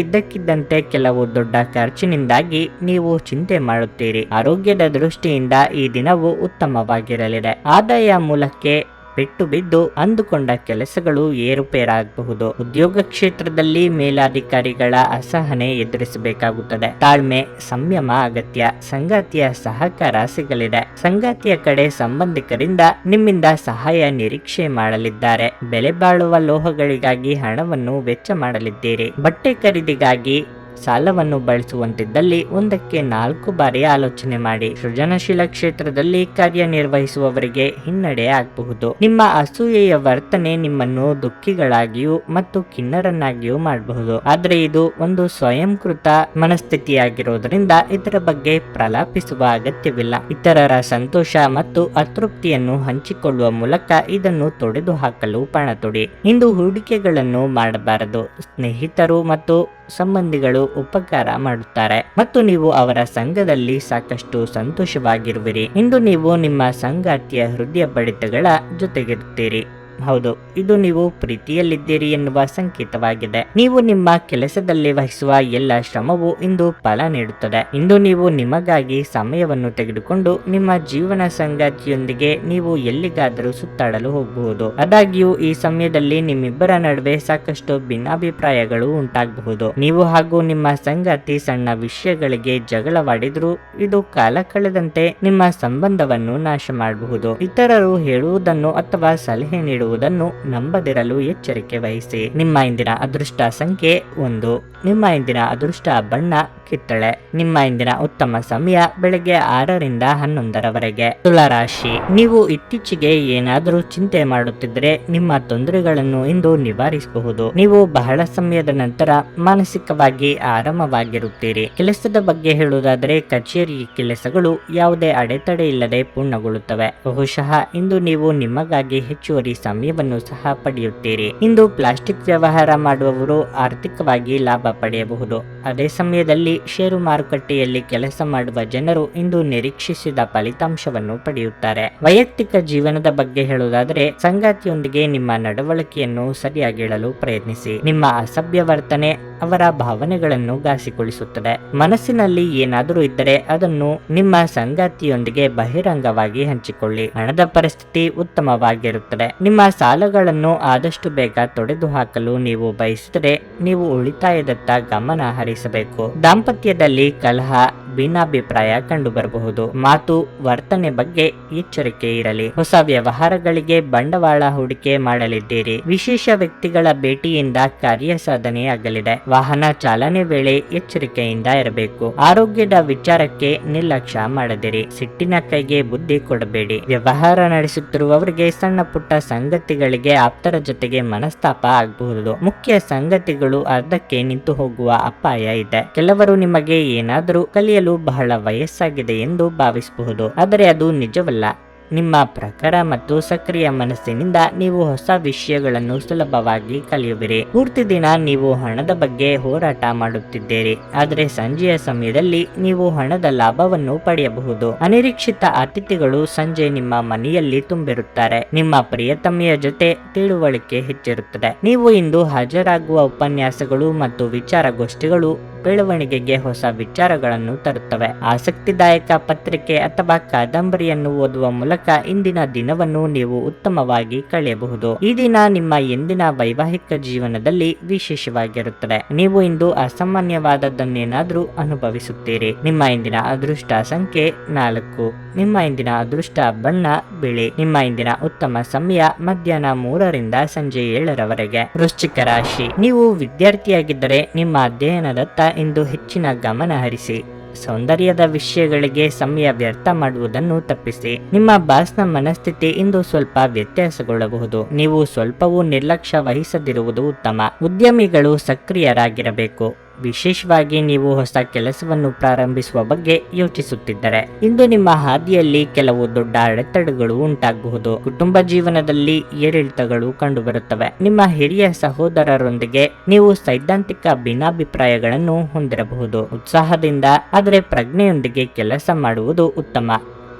ಇದ್ದಕ್ಕಿದ್ದಂತೆ ಕೆಲವು ದೊಡ್ಡ ಖರ್ಚಿನಿಂದಾಗಿ ನೀವು ಚಿಂತೆ ಮಾಡುತ್ತೀರಿ. ಆರೋಗ್ಯದ ದೃಷ್ಟಿಯಿಂದ ಈ ದಿನವು ಉತ್ತಮವಾಗಿರಲಿದೆ. ಆದಾಯ ಮೂಲಕ್ಕೆ ಪೆಟ್ಟು ಬಿದ್ದು ಅಂದುಕೊಂಡ ಕೆಲಸಗಳು ಏರುಪೇರಾಗಬಹುದು. ಉದ್ಯೋಗ ಕ್ಷೇತ್ರದಲ್ಲಿ ಮೇಲಾಧಿಕಾರಿಗಳ ಅಸಹನೆ ಎದುರಿಸಬೇಕಾಗುತ್ತದೆ. ತಾಳ್ಮೆ, ಸಂಯಮ ಅಗತ್ಯ. ಸಂಗಾತಿಯ ಸಹಕಾರ ಸಿಗಲಿದೆ. ಸಂಗಾತಿಯ ಕಡೆ ಸಂಬಂಧಿಕರಿಂದ ನಿಮ್ಮಿಂದ ಸಹಾಯ ನಿರೀಕ್ಷೆ ಮಾಡಲಿದ್ದಾರೆ. ಬೆಲೆ ಬಾಳುವ ಲೋಹಗಳಿಗಾಗಿ ಹಣವನ್ನು ವೆಚ್ಚ ಮಾಡಲಿದ್ದೀರಿ. ಬಟ್ಟೆ ಖರೀದಿಗಾಗಿ ಸಾಲವನ್ನು ಬಳಸುವಂತಿದ್ದಲ್ಲಿ ಒಂದಕ್ಕೆ 4 ಬಾರಿ ಆಲೋಚನೆ ಮಾಡಿ. ಸೃಜನಶೀಲ ಕ್ಷೇತ್ರದಲ್ಲಿ ಕಾರ್ಯನಿರ್ವಹಿಸುವವರಿಗೆ ಹಿನ್ನಡೆ ಆಗಬಹುದು. ನಿಮ್ಮ ಅಸೂಯೆಯ ವರ್ತನೆ ನಿಮ್ಮನ್ನು ದುಃಖಿಗಳಾಗಿಯೂ ಮತ್ತು ಖಿನ್ನರನ್ನಾಗಿಯೂ ಮಾಡಬಹುದು. ಆದ್ರೆ ಇದು ಒಂದು ಸ್ವಯಂಕೃತ ಮನಸ್ಥಿತಿಯಾಗಿರೋದ್ರಿಂದ ಇದರ ಬಗ್ಗೆ ಪ್ರಲಾಪಿಸುವ ಅಗತ್ಯವಿಲ್ಲ. ಇತರರ ಸಂತೋಷ ಮತ್ತು ಅತೃಪ್ತಿಯನ್ನು ಹಂಚಿಕೊಳ್ಳುವ ಮೂಲಕ ಇದನ್ನು ತೊಡೆದು ಹಾಕಲು ಪಣ ತೊಡಿ. ಇಂದು ಹೂಡಿಕೆಗಳನ್ನು ಮಾಡಬಾರದು. ಸ್ನೇಹಿತರು ಮತ್ತು ಸಂಬಂಧಿಗಳು ಉಪಕಾರ ಮಾಡುತ್ತಾರೆ ಮತ್ತು ನೀವು ಅವರ ಸಂಘದಲ್ಲಿ ಸಾಕಷ್ಟು ಸಂತೋಷವಾಗಿರುವಿರಿ. ಇಂದು ನೀವು ನಿಮ್ಮ ಸಂಗಾತಿಯ ಹೃದಯ ಬಡಿತಗಳ ಜೊತೆಗಿರುತ್ತೀರಿ. ಹೌದು, ಇದು ನೀವು ಪ್ರೀತಿಯಲ್ಲಿದ್ದೀರಿ ಎನ್ನುವ ಸಂಕೇತವಾಗಿದೆ. ನೀವು ನಿಮ್ಮ ಕೆಲಸದಲ್ಲಿ ವಹಿಸುವ ಎಲ್ಲ ಶ್ರಮವು ಇಂದು ಫಲ ನೀಡುತ್ತದೆ. ಇಂದು ನೀವು ನಿಮಗಾಗಿ ಸಮಯವನ್ನು ತೆಗೆದುಕೊಂಡು ನಿಮ್ಮ ಜೀವನ ಸಂಗಾತಿಯೊಂದಿಗೆ ನೀವು ಎಲ್ಲಿಗಾದರೂ ಸುತ್ತಾಡಲು ಹೋಗಬಹುದು. ಆದಾಗ್ಯೂ ಈ ಸಮಯದಲ್ಲಿ ನಿಮ್ಮಿಬ್ಬರ ನಡುವೆ ಸಾಕಷ್ಟು ಭಿನ್ನಾಭಿಪ್ರಾಯಗಳು ಉಂಟಾಗಬಹುದು. ನೀವು ಹಾಗೂ ನಿಮ್ಮ ಸಂಗಾತಿ ಸಣ್ಣ ವಿಷಯಗಳಿಗೆ ಜಗಳವಾಡಿದ್ರು ಇದು ಕಾಲ ಕಳೆದಂತೆ ನಿಮ್ಮ ಸಂಬಂಧವನ್ನು ನಾಶ ಮಾಡಬಹುದು. ಇತರರು ಹೇಳುವುದನ್ನು ಅಥವಾ ಸಲಹೆ ನೀಡುವ ಹೇಳುವುದನ್ನು ನಂಬದಿರಲು ಎಚ್ಚರಿಕೆ ವಹಿಸಿ. ನಿಮ್ಮ ಇಂದಿನ ಅದೃಷ್ಟ ಸಂಖ್ಯೆ 1. ನಿಮ್ಮ ಇಂದಿನ ಅದೃಷ್ಟ ಬಣ್ಣ ಕಿತ್ತಳೆ. ನಿಮ್ಮ ಇಂದಿನ ಉತ್ತಮ ಸಮಯ ಬೆಳಗ್ಗೆ 6ರಿಂದ 11ರವರೆಗೆ. ತುಲಾರಾಶಿ, ನೀವು ಇತ್ತೀಚೆಗೆ ಏನಾದರೂ ಚಿಂತೆ ಮಾಡುತ್ತಿದ್ದರೆ ನಿಮ್ಮ ತೊಂದರೆಗಳನ್ನು ಇಂದು ನಿವಾರಿಸಬಹುದು. ನೀವು ಬಹಳ ಸಮಯದ ನಂತರ ಮಾನಸಿಕವಾಗಿ ಆರಾಮವಾಗಿರುತ್ತೀರಿ. ಕೆಲಸದ ಬಗ್ಗೆ ಹೇಳುವುದಾದರೆ ಕಚೇರಿ ಕೆಲಸಗಳು ಯಾವುದೇ ಅಡೆತಡೆ ಇಲ್ಲದೆ ಪೂರ್ಣಗೊಳ್ಳುತ್ತವೆ. ಬಹುಶಃ ಇಂದು ನೀವು ನಿಮಗಾಗಿ ಹೆಚ್ಚುವರಿ ಸಮಯವನ್ನು ಸಹ ಪಡೆಯುತ್ತೀರಿ. ಇಂದು ಪ್ಲಾಸ್ಟಿಕ್ ವ್ಯವಹಾರ ಮಾಡುವವರು ಆರ್ಥಿಕವಾಗಿ ಲಾಭ ಪಡೆಯಬಹುದು. ಅದೇ ಸಮಯದಲ್ಲಿ ಷೇರು ಮಾರುಕಟ್ಟೆಯಲ್ಲಿ ಕೆಲಸ ಮಾಡುವ ಜನರು ಇಂದು ನಿರೀಕ್ಷಿಸಿದ ಫಲಿತಾಂಶವನ್ನು ಪಡೆಯುತ್ತಾರೆ. ವೈಯಕ್ತಿಕ ಜೀವನದ ಬಗ್ಗೆ ಹೇಳುವುದಾದರೆ ಸಂಗಾತಿಯೊಂದಿಗೆ ನಿಮ್ಮ ನಡವಳಿಕೆಯನ್ನು ಸರಿಯಾಗಿಡಲು ಪ್ರಯತ್ನಿಸಿ. ನಿಮ್ಮ ಅಸಭ್ಯ ವರ್ತನೆ ಅವರ ಭಾವನೆಗಳನ್ನು ಘಾಸಿಗೊಳಿಸುತ್ತದೆ. ಮನಸ್ಸಿನಲ್ಲಿ ಏನಾದರೂ ಇದ್ದರೆ ಅದನ್ನು ನಿಮ್ಮ ಸಂಗಾತಿಯೊಂದಿಗೆ ಬಹಿರಂಗವಾಗಿ ಹಂಚಿಕೊಳ್ಳಿ. ಹಣದ ಪರಿಸ್ಥಿತಿ ಉತ್ತಮವಾಗಿರುತ್ತದೆ. ನಿಮ್ಮ ಸಾಲಗಳನ್ನು ಆದಷ್ಟು ಬೇಗ ತೊಡೆದು ಹಾಕಲು ನೀವು ಬಯಸಿದರೆ ನೀವು ಉಳಿತಾಯದತ್ತ ಗಮನ ಹರಿಸಬೇಕು. ದಾಂಪತ್ಯದಲ್ಲಿ ಕಲಹ, ಭಿನ್ನಾಭಿಪ್ರಾಯ ಕಂಡುಬರಬಹುದು. ಮಾತು ವರ್ತನೆ ಬಗ್ಗೆ ಎಚ್ಚರಿಕೆ ಇರಲಿ. ಹೊಸ ವ್ಯವಹಾರಗಳಿಗೆ ಬಂಡವಾಳ ಹೂಡಿಕೆ ಮಾಡಲಿದ್ದೀರಿ. ವಿಶೇಷ ವ್ಯಕ್ತಿಗಳ ಭೇಟಿಯಿಂದ ಕಾರ್ಯಸಾಧನೆ ಆಗಲಿದೆ. ವಾಹನ ಚಾಲನೆ ವೇಳೆ ಎಚ್ಚರಿಕೆಯಿಂದ ಇರಬೇಕು. ಆರೋಗ್ಯದ ವಿಚಾರಕ್ಕೆ ನಿರ್ಲಕ್ಷ್ಯ ಮಾಡದಿರಿ. ಸಿಟ್ಟಿನ ಕೈಗೆ ಬುದ್ಧಿ ಕೊಡಬೇಡಿ. ವ್ಯವಹಾರ ನಡೆಸುತ್ತಿರುವವರಿಗೆ ಸಣ್ಣ ಪುಟ್ಟ ಸಂಗತಿಗಳಿಗೆ ಆಪ್ತರ ಜೊತೆಗೆ ಮನಸ್ತಾಪ ಆಗಬಹುದು. ಮುಖ್ಯ ಸಂಗತಿಗಳು ಅರ್ಧಕ್ಕೆ ನಿಂತು ಹೋಗುವ ಅಪಾಯ ಇದೆ. ಕೆಲವರು ನಿಮಗೆ ಏನಾದರೂ ಕಲಿಯಲು ಬಹಳ ವಯಸ್ಸಾಗಿದೆ ಎಂದು ಭಾವಿಸಬಹುದು, ಆದರೆ ಅದು ನಿಜವಲ್ಲ. ನಿಮ್ಮ ಪ್ರಖರ ಮತ್ತು ಸಕ್ರಿಯ ಮನಸ್ಸಿನಿಂದ ನೀವು ಹೊಸ ವಿಷಯಗಳನ್ನು ಸುಲಭವಾಗಿ ಕಲಿಯುವಿರಿ. ಪೂರ್ತಿ ದಿನ ನೀವು ಹಣದ ಬಗ್ಗೆ ಹೋರಾಟ ಮಾಡುತ್ತಿದ್ದೀರಿ, ಆದರೆ ಸಂಜೆಯ ಸಮಯದಲ್ಲಿ ನೀವು ಹಣದ ಲಾಭವನ್ನು ಪಡೆಯಬಹುದು. ಅನಿರೀಕ್ಷಿತ ಅತಿಥಿಗಳು ಸಂಜೆ ನಿಮ್ಮ ಮನೆಯಲ್ಲಿ ತುಂಬಿರುತ್ತಾರೆ. ನಿಮ್ಮ ಪ್ರಿಯತಮೆಯ ಜೊತೆ ತಿಳುವಳಿಕೆ ಹೆಚ್ಚಿರುತ್ತದೆ. ನೀವು ಇಂದು ಹಾಜರಾಗುವ ಉಪನ್ಯಾಸಗಳು ಮತ್ತು ವಿಚಾರಗೋಷ್ಠಿಗಳು ಬೆಳವಣಿಗೆಗೆ ಹೊಸ ವಿಚಾರಗಳನ್ನು ತರುತ್ತವೆ. ಆಸಕ್ತಿದಾಯಕ ಪತ್ರಿಕೆ ಅಥವಾ ಕಾದಂಬರಿಯನ್ನು ಓದುವ ಮೂಲಕ ಇಂದಿನ ದಿನವನ್ನು ನೀವು ಉತ್ತಮವಾಗಿ ಕಳೆಯಬಹುದು. ಈ ದಿನ ನಿಮ್ಮ ಎಂದಿನ ವೈವಾಹಿಕ ಜೀವನದಲ್ಲಿ ವಿಶೇಷವಾಗಿರುತ್ತದೆ. ನೀವು ಇಂದು ಅಸಾಮಾನ್ಯವಾದದ್ದನ್ನೇನಾದರೂ ಅನುಭವಿಸುತ್ತೀರಿ. ನಿಮ್ಮ ಇಂದಿನ ಅದೃಷ್ಟ ಸಂಖ್ಯೆ 4. ನಿಮ್ಮ ಇಂದಿನ ಅದೃಷ್ಟ ಬಣ್ಣ ಬಿಳಿ. ನಿಮ್ಮ ಇಂದಿನ ಉತ್ತಮ ಸಮಯ ಮಧ್ಯಾಹ್ನ 3ರಿಂದ ಸಂಜೆ 7ರವರೆಗೆ. ವೃಶ್ಚಿಕ ರಾಶಿ, ನೀವು ವಿದ್ಯಾರ್ಥಿಯಾಗಿದ್ದರೆ ನಿಮ್ಮ ಅಧ್ಯಯನದತ್ತ ಇಂದು ಹೆಚ್ಚಿನ ಗಮನ ಹರಿಸಿ. ಸೌಂದರ್ಯದ ವಿಷಯಗಳಿಗೆ ಸಮಯ ವ್ಯರ್ಥ ಮಾಡುವುದನ್ನು ತಪ್ಪಿಸಿ. ನಿಮ್ಮ ಬಾಸ್ನ ಮನಸ್ಥಿತಿ ಇಂದು ಸ್ವಲ್ಪ ವ್ಯತ್ಯಾಸಗೊಳ್ಳಬಹುದು. ನೀವು ಸ್ವಲ್ಪವೂ ನಿರ್ಲಕ್ಷ್ಯ ವಹಿಸದಿರುವುದು ಉತ್ತಮ. ಉದ್ಯಮಿಗಳು ಸಕ್ರಿಯರಾಗಿರಬೇಕು. ವಿಶೇಷವಾಗಿ ನೀವು ಹೊಸ ಕೆಲಸವನ್ನು ಪ್ರಾರಂಭಿಸುವ ಬಗ್ಗೆ ಯೋಚಿಸುತ್ತಿದ್ದರೆ ಇಂದು ನಿಮ್ಮ ಹಾದಿಯಲ್ಲಿ ಕೆಲವು ದೊಡ್ಡ ಅಡೆತಡೆಗಳು ಉಂಟಾಗಬಹುದು. ಕುಟುಂಬ ಜೀವನದಲ್ಲಿ ಏರಿಳಿತಗಳು ಕಂಡುಬರುತ್ತವೆ. ನಿಮ್ಮ ಹಿರಿಯ ಸಹೋದರರೊಂದಿಗೆ ನೀವು ಸೈದ್ಧಾಂತಿಕ ಭಿನ್ನಾಭಿಪ್ರಾಯಗಳನ್ನು ಹೊಂದಿರಬಹುದು. ಉತ್ಸಾಹದಿಂದ ಆದರೆ ಪ್ರಜ್ಞೆಯೊಂದಿಗೆ ಕೆಲಸ ಮಾಡುವುದು ಉತ್ತಮ.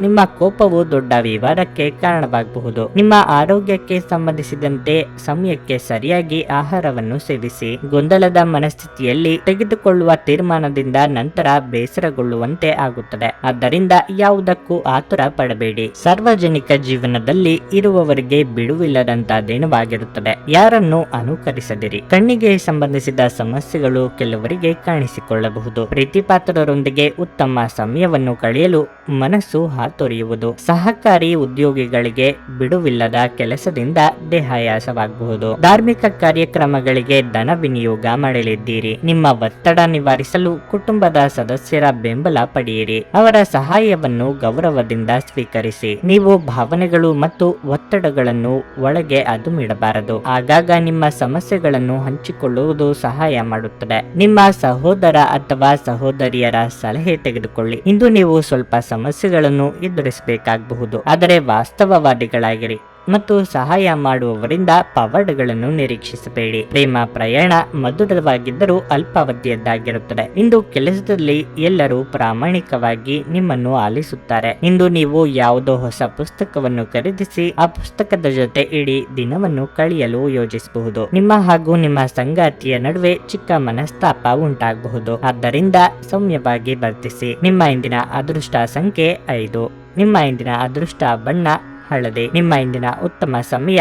ನಿಮ್ಮ ಕೋಪವು ದೊಡ್ಡ ವಿವಾದಕ್ಕೆ ಕಾರಣವಾಗಬಹುದು. ನಿಮ್ಮ ಆರೋಗ್ಯಕ್ಕೆ ಸಂಬಂಧಿಸಿದಂತೆ ಸಮಯಕ್ಕೆ ಸರಿಯಾಗಿ ಆಹಾರವನ್ನು ಸೇವಿಸಿ. ಗೊಂದಲದ ಮನಸ್ಥಿತಿಯಲ್ಲಿ ತೆಗೆದುಕೊಳ್ಳುವ ತೀರ್ಮಾನದಿಂದ ನಂತರ ಬೇಸರಗೊಳ್ಳುವಂತೆ ಆಗುತ್ತದೆ. ಆದ್ದರಿಂದ ಯಾವುದಕ್ಕೂ ಆತುರ ಪಡಬೇಡಿ. ಸಾರ್ವಜನಿಕ ಜೀವನದಲ್ಲಿ ಇರುವವರಿಗೆ ಬಿಡುವಿಲ್ಲದಂತ ದಿನವಾಗಿರುತ್ತದೆ. ಯಾರನ್ನು ಅನುಕರಿಸದಿರಿ. ಕಣ್ಣಿಗೆ ಸಂಬಂಧಿಸಿದ ಸಮಸ್ಯೆಗಳು ಕೆಲವರಿಗೆ ಕಾಣಿಸಿಕೊಳ್ಳಬಹುದು. ಪ್ರೀತಿಪಾತ್ರರೊಂದಿಗೆ ಉತ್ತಮ ಸಮಯವನ್ನು ಕಳೆಯಲು ಮನಸ್ಸು ತೊರೆಯುವುದು. ಸಹಕಾರಿ ಉದ್ಯೋಗಿಗಳಿಗೆ ಬಿಡುವಿಲ್ಲದ ಕೆಲಸದಿಂದ ದೇಹಾಯಾಸವಾಗಬಹುದು. ಧಾರ್ಮಿಕ ಕಾರ್ಯಕ್ರಮಗಳಿಗೆ ಧನ ವಿನಿಯೋಗ ಮಾಡಲಿದ್ದೀರಿ. ನಿಮ್ಮ ಒತ್ತಡ ನಿವಾರಿಸಲು ಕುಟುಂಬದ ಸದಸ್ಯರ ಬೆಂಬಲ ಪಡೆಯಿರಿ. ಅವರ ಸಹಾಯವನ್ನು ಗೌರವದಿಂದ ಸ್ವೀಕರಿಸಿ. ನೀವು ಭಾವನೆಗಳು ಮತ್ತು ಒತ್ತಡಗಳನ್ನು ಒಳಗೆ ಅದುಮಿಡಬಾರದು. ಆಗಾಗ ನಿಮ್ಮ ಸಮಸ್ಯೆಗಳನ್ನು ಹಂಚಿಕೊಳ್ಳುವುದು ಸಹಾಯ ಮಾಡುತ್ತದೆ. ನಿಮ್ಮ ಸಹೋದರ ಅಥವಾ ಸಹೋದರಿಯರ ಸಲಹೆ ತೆಗೆದುಕೊಳ್ಳಿ. ಇಂದು ನೀವು ಸ್ವಲ್ಪ ಸಮಸ್ಯೆಗಳನ್ನು ಎದುರಿಸಬೇಕಾಗಬಹುದು, ಆದರೆ ವಾಸ್ತವವಾದಿಗಳಾಗಿರಿ ಮತ್ತು ಸಹಾಯ ಮಾಡುವವರಿಂದ ಪವಾಡಗಳನ್ನು ನಿರೀಕ್ಷಿಸಬೇಡಿ. ಪ್ರೇಮ ಪ್ರಯಾಣ ಮಧುರವಾಗಿದ್ದರೂ ಅಲ್ಪಾವಧಿಯದ್ದಾಗಿರುತ್ತದೆ. ಇಂದು ಕೆಲಸದಲ್ಲಿ ಎಲ್ಲರೂ ಪ್ರಾಮಾಣಿಕವಾಗಿ ನಿಮ್ಮನ್ನು ಆಲಿಸುತ್ತಾರೆ. ಇಂದು ನೀವು ಯಾವುದೋ ಹೊಸ ಪುಸ್ತಕವನ್ನು ಖರೀದಿಸಿ ಆ ಪುಸ್ತಕದ ಜೊತೆ ಇಡೀ ದಿನವನ್ನು ಕಳೆಯಲು ಯೋಜಿಸಬಹುದು. ನಿಮ್ಮ ಹಾಗೂ ನಿಮ್ಮ ಸಂಗಾತಿಯ ನಡುವೆ ಚಿಕ್ಕ ಮನಸ್ತಾಪ ಉಂಟಾಗಬಹುದು. ಆದ್ದರಿಂದ ಸೌಮ್ಯವಾಗಿ ವರ್ತಿಸಿ. ನಿಮ್ಮ ಇಂದಿನ ಅದೃಷ್ಟ ಸಂಖ್ಯೆ 5. ನಿಮ್ಮ ಇಂದಿನ ಅದೃಷ್ಟ ಬಣ್ಣ ಹಳದಿ. ನಿಮ್ಮ ಇಂದಿನ ಉತ್ತಮ ಸಮಯ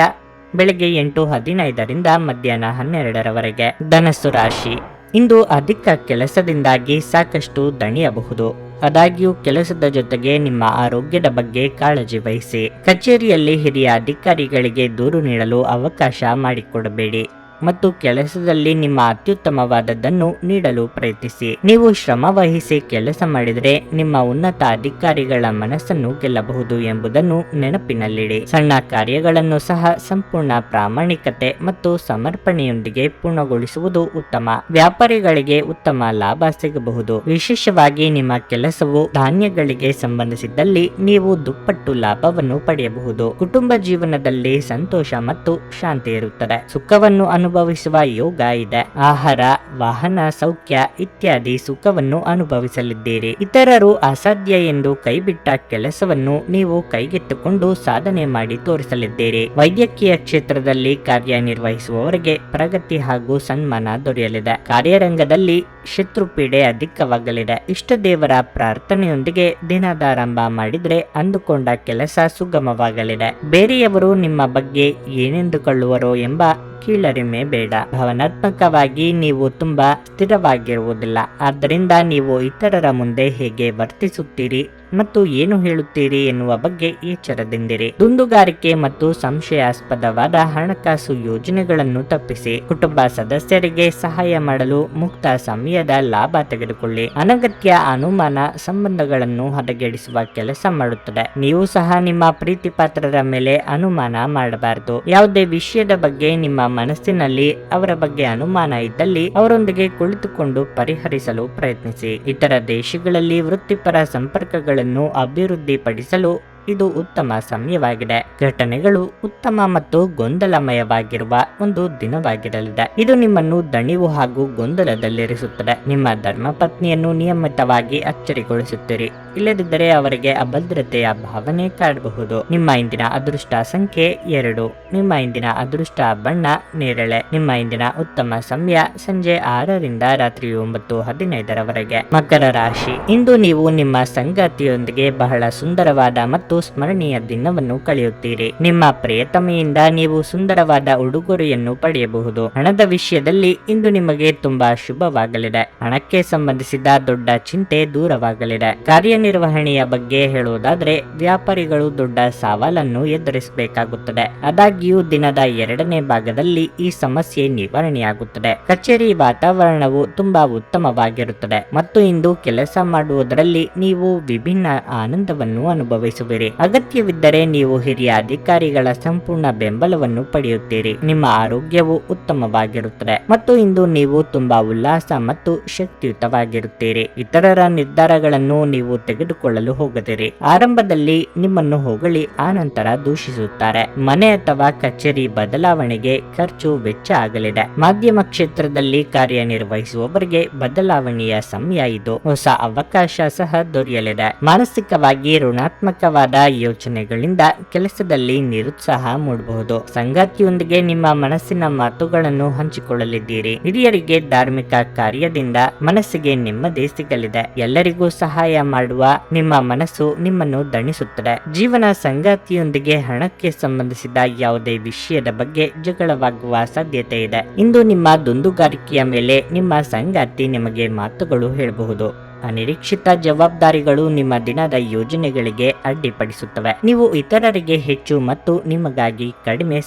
ಬೆಳಗ್ಗೆ 8:15ರಿಂದ ಮಧ್ಯಾಹ್ನ 12ರವರೆಗೆ. ಧನಸ್ಸು ರಾಶಿ, ಇಂದು ಅಧಿಕ ಕೆಲಸದಿಂದಾಗಿ ಸಾಕಷ್ಟು ದಣಿಯಬಹುದು. ಆದಾಗ್ಯೂ ಕೆಲಸದ ಜೊತೆಗೆ ನಿಮ್ಮ ಆರೋಗ್ಯದ ಬಗ್ಗೆ ಕಾಳಜಿ ವಹಿಸಿ. ಕಚೇರಿಯಲ್ಲಿ ಹಿರಿಯ ಅಧಿಕಾರಿಗಳಿಗೆ ದೂರು ನೀಡಲು ಅವಕಾಶ ಮಾಡಿಕೊಡಬೇಡಿ ಮತ್ತು ಕೆಲಸದಲ್ಲಿ ನಿಮ್ಮ ಅತ್ಯುತ್ತಮವಾದದ್ದನ್ನು ನೀಡಲು ಪ್ರಯತ್ನಿಸಿ. ನೀವು ಶ್ರಮ ವಹಿಸಿ ಕೆಲಸ ಮಾಡಿದರೆ ನಿಮ್ಮ ಉನ್ನತ ಅಧಿಕಾರಿಗಳ ಮನಸ್ಸನ್ನು ಗೆಲ್ಲಬಹುದು ಎಂಬುದನ್ನು ನೆನಪಿನಲ್ಲಿಡಿ. ಸಣ್ಣ ಕಾರ್ಯಗಳನ್ನು ಸಹ ಸಂಪೂರ್ಣ ಪ್ರಾಮಾಣಿಕತೆ ಮತ್ತು ಸಮರ್ಪಣೆಯೊಂದಿಗೆ ಪೂರ್ಣಗೊಳಿಸುವುದು ಉತ್ತಮ. ವ್ಯಾಪಾರಿಗಳಿಗೆ ಉತ್ತಮ ಲಾಭ ಸಿಗಬಹುದು. ವಿಶೇಷವಾಗಿ ನಿಮ್ಮ ಕೆಲಸವು ಧಾನ್ಯಗಳಿಗೆ ಸಂಬಂಧಿಸಿದ್ದಲ್ಲಿ ನೀವು ದುಪ್ಪಟ್ಟು ಲಾಭವನ್ನು ಪಡೆಯಬಹುದು. ಕುಟುಂಬ ಜೀವನದಲ್ಲಿ ಸಂತೋಷ ಮತ್ತು ಶಾಂತಿ ಇರುತ್ತದೆ. ಸುಖವನ್ನು ಅನುಭವಿಸುವ ಯೋಗ ಇದೆ. ಆಹಾರ, ವಾಹನ, ಸೌಖ್ಯ ಇತ್ಯಾದಿ ಸುಖವನ್ನು ಅನುಭವಿಸಲಿದ್ದೀರಿ. ಇತರರು ಅಸಾಧ್ಯ ಎಂದು ಕೈಬಿಟ್ಟ ಕೆಲಸವನ್ನು ನೀವು ಕೈಗೆತ್ತಿಕೊಂಡು ಸಾಧನೆ ಮಾಡಿ ತೋರಿಸಲಿದ್ದೀರಿ. ವೈದ್ಯಕೀಯ ಕ್ಷೇತ್ರದಲ್ಲಿ ಕಾರ್ಯನಿರ್ವಹಿಸುವವರಿಗೆ ಪ್ರಗತಿ ಹಾಗೂ ಸನ್ಮಾನ ದೊರೆಯಲಿದೆ. ಕಾರ್ಯರಂಗದಲ್ಲಿ ಶತ್ರುಪೀಡೆ ಅಧಿಕವಾಗಲಿದೆ. ಇಷ್ಟ ದೇವರ ಪ್ರಾರ್ಥನೆಯೊಂದಿಗೆ ದಿನದಾರಂಭ ಮಾಡಿದ್ರೆ ಅಂದುಕೊಂಡ ಕೆಲಸ ಸುಗಮವಾಗಲಿದೆ. ಬೇರೆಯವರು ನಿಮ್ಮ ಬಗ್ಗೆ ಏನೆಂದುಕೊಳ್ಳುವರೋ ಎಂಬ ಕೀಳರಿಮೆ ಬೇಡ. ಭಾವನಾತ್ಮಕವಾಗಿ ನೀವು ತುಂಬಾ ಸ್ಥಿರವಾಗಿರುವುದಿಲ್ಲ. ಆದ್ದರಿಂದ ನೀವು ಇತರರ ಮುಂದೆ ಹೇಗೆ ವರ್ತಿಸುತ್ತೀರಿ ಮತ್ತು ಏನು ಹೇಳುತ್ತೀರಿ ಎನ್ನುವ ಬಗ್ಗೆ ಎಚ್ಚರದಿಂದಿರಿ. ದುಂದುಗಾರಿಕೆ ಮತ್ತು ಸಂಶಯಾಸ್ಪದವಾದ ಹಣಕಾಸು ಯೋಜನೆಗಳನ್ನು ತಪ್ಪಿಸಿ. ಕುಟುಂಬ ಸದಸ್ಯರಿಗೆ ಸಹಾಯ ಮಾಡಲು ಮುಕ್ತ ಸಮಯದ ಲಾಭ ತೆಗೆದುಕೊಳ್ಳಿ. ಅನಗತ್ಯ ಅನುಮಾನ ಸಂಬಂಧಗಳನ್ನು ಹದಗೆಡಿಸುವ ಕೆಲಸ ಮಾಡುತ್ತದೆ. ನೀವು ಸಹ ನಿಮ್ಮ ಪ್ರೀತಿ ಪಾತ್ರರ ಮೇಲೆ ಅನುಮಾನ ಮಾಡಬಾರದು. ಯಾವುದೇ ವಿಷಯದ ಬಗ್ಗೆ ನಿಮ್ಮ ಮನಸ್ಸಿನಲ್ಲಿ ಅವರ ಬಗ್ಗೆ ಅನುಮಾನ ಇದ್ದಲ್ಲಿ ಅವರೊಂದಿಗೆ ಕುಳಿತುಕೊಂಡು ಪರಿಹರಿಸಲು ಪ್ರಯತ್ನಿಸಿ. ಇತರ ದೇಶಗಳಲ್ಲಿ ವೃತ್ತಿಪರ ಸಂಪರ್ಕಗಳನ್ನು ಅಭಿವೃದ್ಧಿಪಡಿಸಲು ಇದು ಉತ್ತಮ ಸಮಯವಾಗಿದೆ. ಘಟನೆಗಳು ಉತ್ತಮ ಮತ್ತು ಗೊಂದಲಮಯವಾಗಿರುವ ಒಂದು ದಿನವಾಗಿರಲಿದೆ. ಇದು ನಿಮ್ಮನ್ನು ದಣಿವು ಹಾಗೂ ಗೊಂದಲದಲ್ಲಿರಿಸುತ್ತದೆ. ನಿಮ್ಮ ಧರ್ಮಪತ್ನಿಯನ್ನು ನಿಯಮಿತವಾಗಿ ಅಚ್ಚರಿಗೊಳಿಸುತ್ತೀರಿ. ಇಲ್ಲದಿದ್ದರೆ ಅವರಿಗೆ ಅಭದ್ರತೆಯ ಭಾವನೆ ಕಾಡಬಹುದು. ನಿಮ್ಮ ಇಂದಿನ ಅದೃಷ್ಟ ಸಂಖ್ಯೆ 2. ನಿಮ್ಮ ಇಂದಿನ ಅದೃಷ್ಟ ಬಣ್ಣ ನೇರಳೆ. ನಿಮ್ಮ ಇಂದಿನ ಉತ್ತಮ ಸಮಯ ಸಂಜೆ 6 ರಿಂದ ರಾತ್ರಿ 9:15 ಮಕರ ರಾಶಿ. ಇಂದು ನೀವು ನಿಮ್ಮ ಸಂಗಾತಿಯೊಂದಿಗೆ ಬಹಳ ಸುಂದರವಾದ ಮತ್ತು ಸ್ಮರಣೀಯ ದಿನವನ್ನು ಕಳೆಯುತ್ತೀರಿ. ನಿಮ್ಮ ಪ್ರಿಯತಮೆಯಿಂದ ನೀವು ಸುಂದರವಾದ ಉಡುಗೊರೆಯನ್ನು ಪಡೆಯಬಹುದು. ಹಣದ ವಿಷಯದಲ್ಲಿ ಇಂದು ನಿಮಗೆ ತುಂಬಾ ಶುಭವಾಗಲಿದೆ. ಹಣಕ್ಕೆ ಸಂಬಂಧಿಸಿದ ದೊಡ್ಡ ಚಿಂತೆ ದೂರವಾಗಲಿದೆ. ಕಾರ್ಯನಿರ್ವಹಣೆಯ ಬಗ್ಗೆ ಹೇಳುವುದಾದರೆ ವ್ಯಾಪಾರಿಗಳು ದೊಡ್ಡ ಸವಾಲನ್ನು ಎದುರಿಸಬೇಕಾಗುತ್ತದೆ. ಆದಾಗ್ಯೂ ದಿನದ 2ನೇ ಭಾಗದಲ್ಲಿ ಈ ಸಮಸ್ಯೆ ನಿವಾರಣೆಯಾಗುತ್ತದೆ. ಕಚೇರಿ ವಾತಾವರಣವು ತುಂಬಾ ಉತ್ತಮವಾಗಿರುತ್ತದೆ ಮತ್ತು ಇಂದು ಕೆಲಸ ಮಾಡುವುದರಲ್ಲಿ ನೀವು ವಿಭಿನ್ನ ಆನಂದವನ್ನು ಅನುಭವಿಸುವಿರಿ. ಅಗತ್ಯವಿದ್ದರೆ ನೀವು ಹಿರಿಯ ಅಧಿಕಾರಿಗಳ ಸಂಪೂರ್ಣ ಬೆಂಬಲವನ್ನು ಪಡೆಯುತ್ತೀರಿ. ನಿಮ್ಮ ಆರೋಗ್ಯವು ಉತ್ತಮವಾಗಿರುತ್ತದೆ ಮತ್ತು ಇಂದು ನೀವು ತುಂಬಾ ಉಲ್ಲಾಸ ಮತ್ತು ಶಕ್ತಿಯುತವಾಗಿರುತ್ತೀರಿ. ಇತರರ ನಿರ್ಧಾರಗಳನ್ನು ನೀವು ತೆಗೆದುಕೊಳ್ಳಲು ಹೋಗದಿರಿ. ಆರಂಭದಲ್ಲಿ ನಿಮ್ಮನ್ನು ಹೊಗಳಿ ಆನಂತರ ದೂಷಿಸುತ್ತಾರೆ. ಮನೆ ಅಥವಾ ಕಚೇರಿ ಬದಲಾವಣೆಗೆ ಖರ್ಚು ವೆಚ್ಚ ಆಗಲಿದೆ. ಮಾಧ್ಯಮ ಕ್ಷೇತ್ರದಲ್ಲಿ ಕಾರ್ಯನಿರ್ವಹಿಸುವವರಿಗೆ ಬದಲಾವಣೆಯ ಸಮಯ ಇದು. ಹೊಸ ಅವಕಾಶ ಸಹ ದೊರೆಯಲಿದೆ. ಮಾನಸಿಕವಾಗಿ ಋಣಾತ್ಮಕವಾದ ಯೋಚನೆಗಳಿಂದ ಕೆಲಸದಲ್ಲಿ ನಿರುತ್ಸಾಹ ಮೂಡಬಹುದು. ಸಂಗಾತಿಯೊಂದಿಗೆ ನಿಮ್ಮ ಮನಸ್ಸಿನ ಮಾತುಗಳನ್ನು ಹಂಚಿಕೊಳ್ಳಲಿದ್ದೀರಿ. ಹಿರಿಯರಿಗೆ ಧಾರ್ಮಿಕ ಕಾರ್ಯದಿಂದ ಮನಸ್ಸಿಗೆ ನೆಮ್ಮದಿ ಸಿಗಲಿದೆ. ಎಲ್ಲರಿಗೂ ಸಹಾಯ ಮಾಡುವ ನಿಮ್ಮ ಮನಸ್ಸು ನಿಮ್ಮನ್ನು ದಣಿಸುತ್ತದೆ. ಜೀವನ ಸಂಗಾತಿಯೊಂದಿಗೆ ಹಣಕ್ಕೆ ಸಂಬಂಧಿಸಿದ ಯಾವುದೇ ವಿಷಯದ ಬಗ್ಗೆ ಜಗಳವಾಗುವ ಸಾಧ್ಯತೆ ಇದೆ. ಇಂದು ನಿಮ್ಮ ದುಂದುಗಾರಿಕೆಯ ಮೇಲೆ ನಿಮ್ಮ ಸಂಗಾತಿ ನಿಮಗೆ ಮಾತುಗಳು ಹೇಳಬಹುದು. ಅನಿರೀಕ್ಷಿತ ಜವಾಬ್ದಾರಿಗಳು ನಿಮ್ಮ ದಿನದ ಯೋಜನೆಗಳಿಗೆ ಅಡ್ಡಿಪಡಿಸುತ್ತವೆ. ನೀವು ಇತರರಿಗೆ ಹೆಚ್ಚು ಮತ್ತು ನಿಮಗಾಗಿ ಕಡಿಮೆ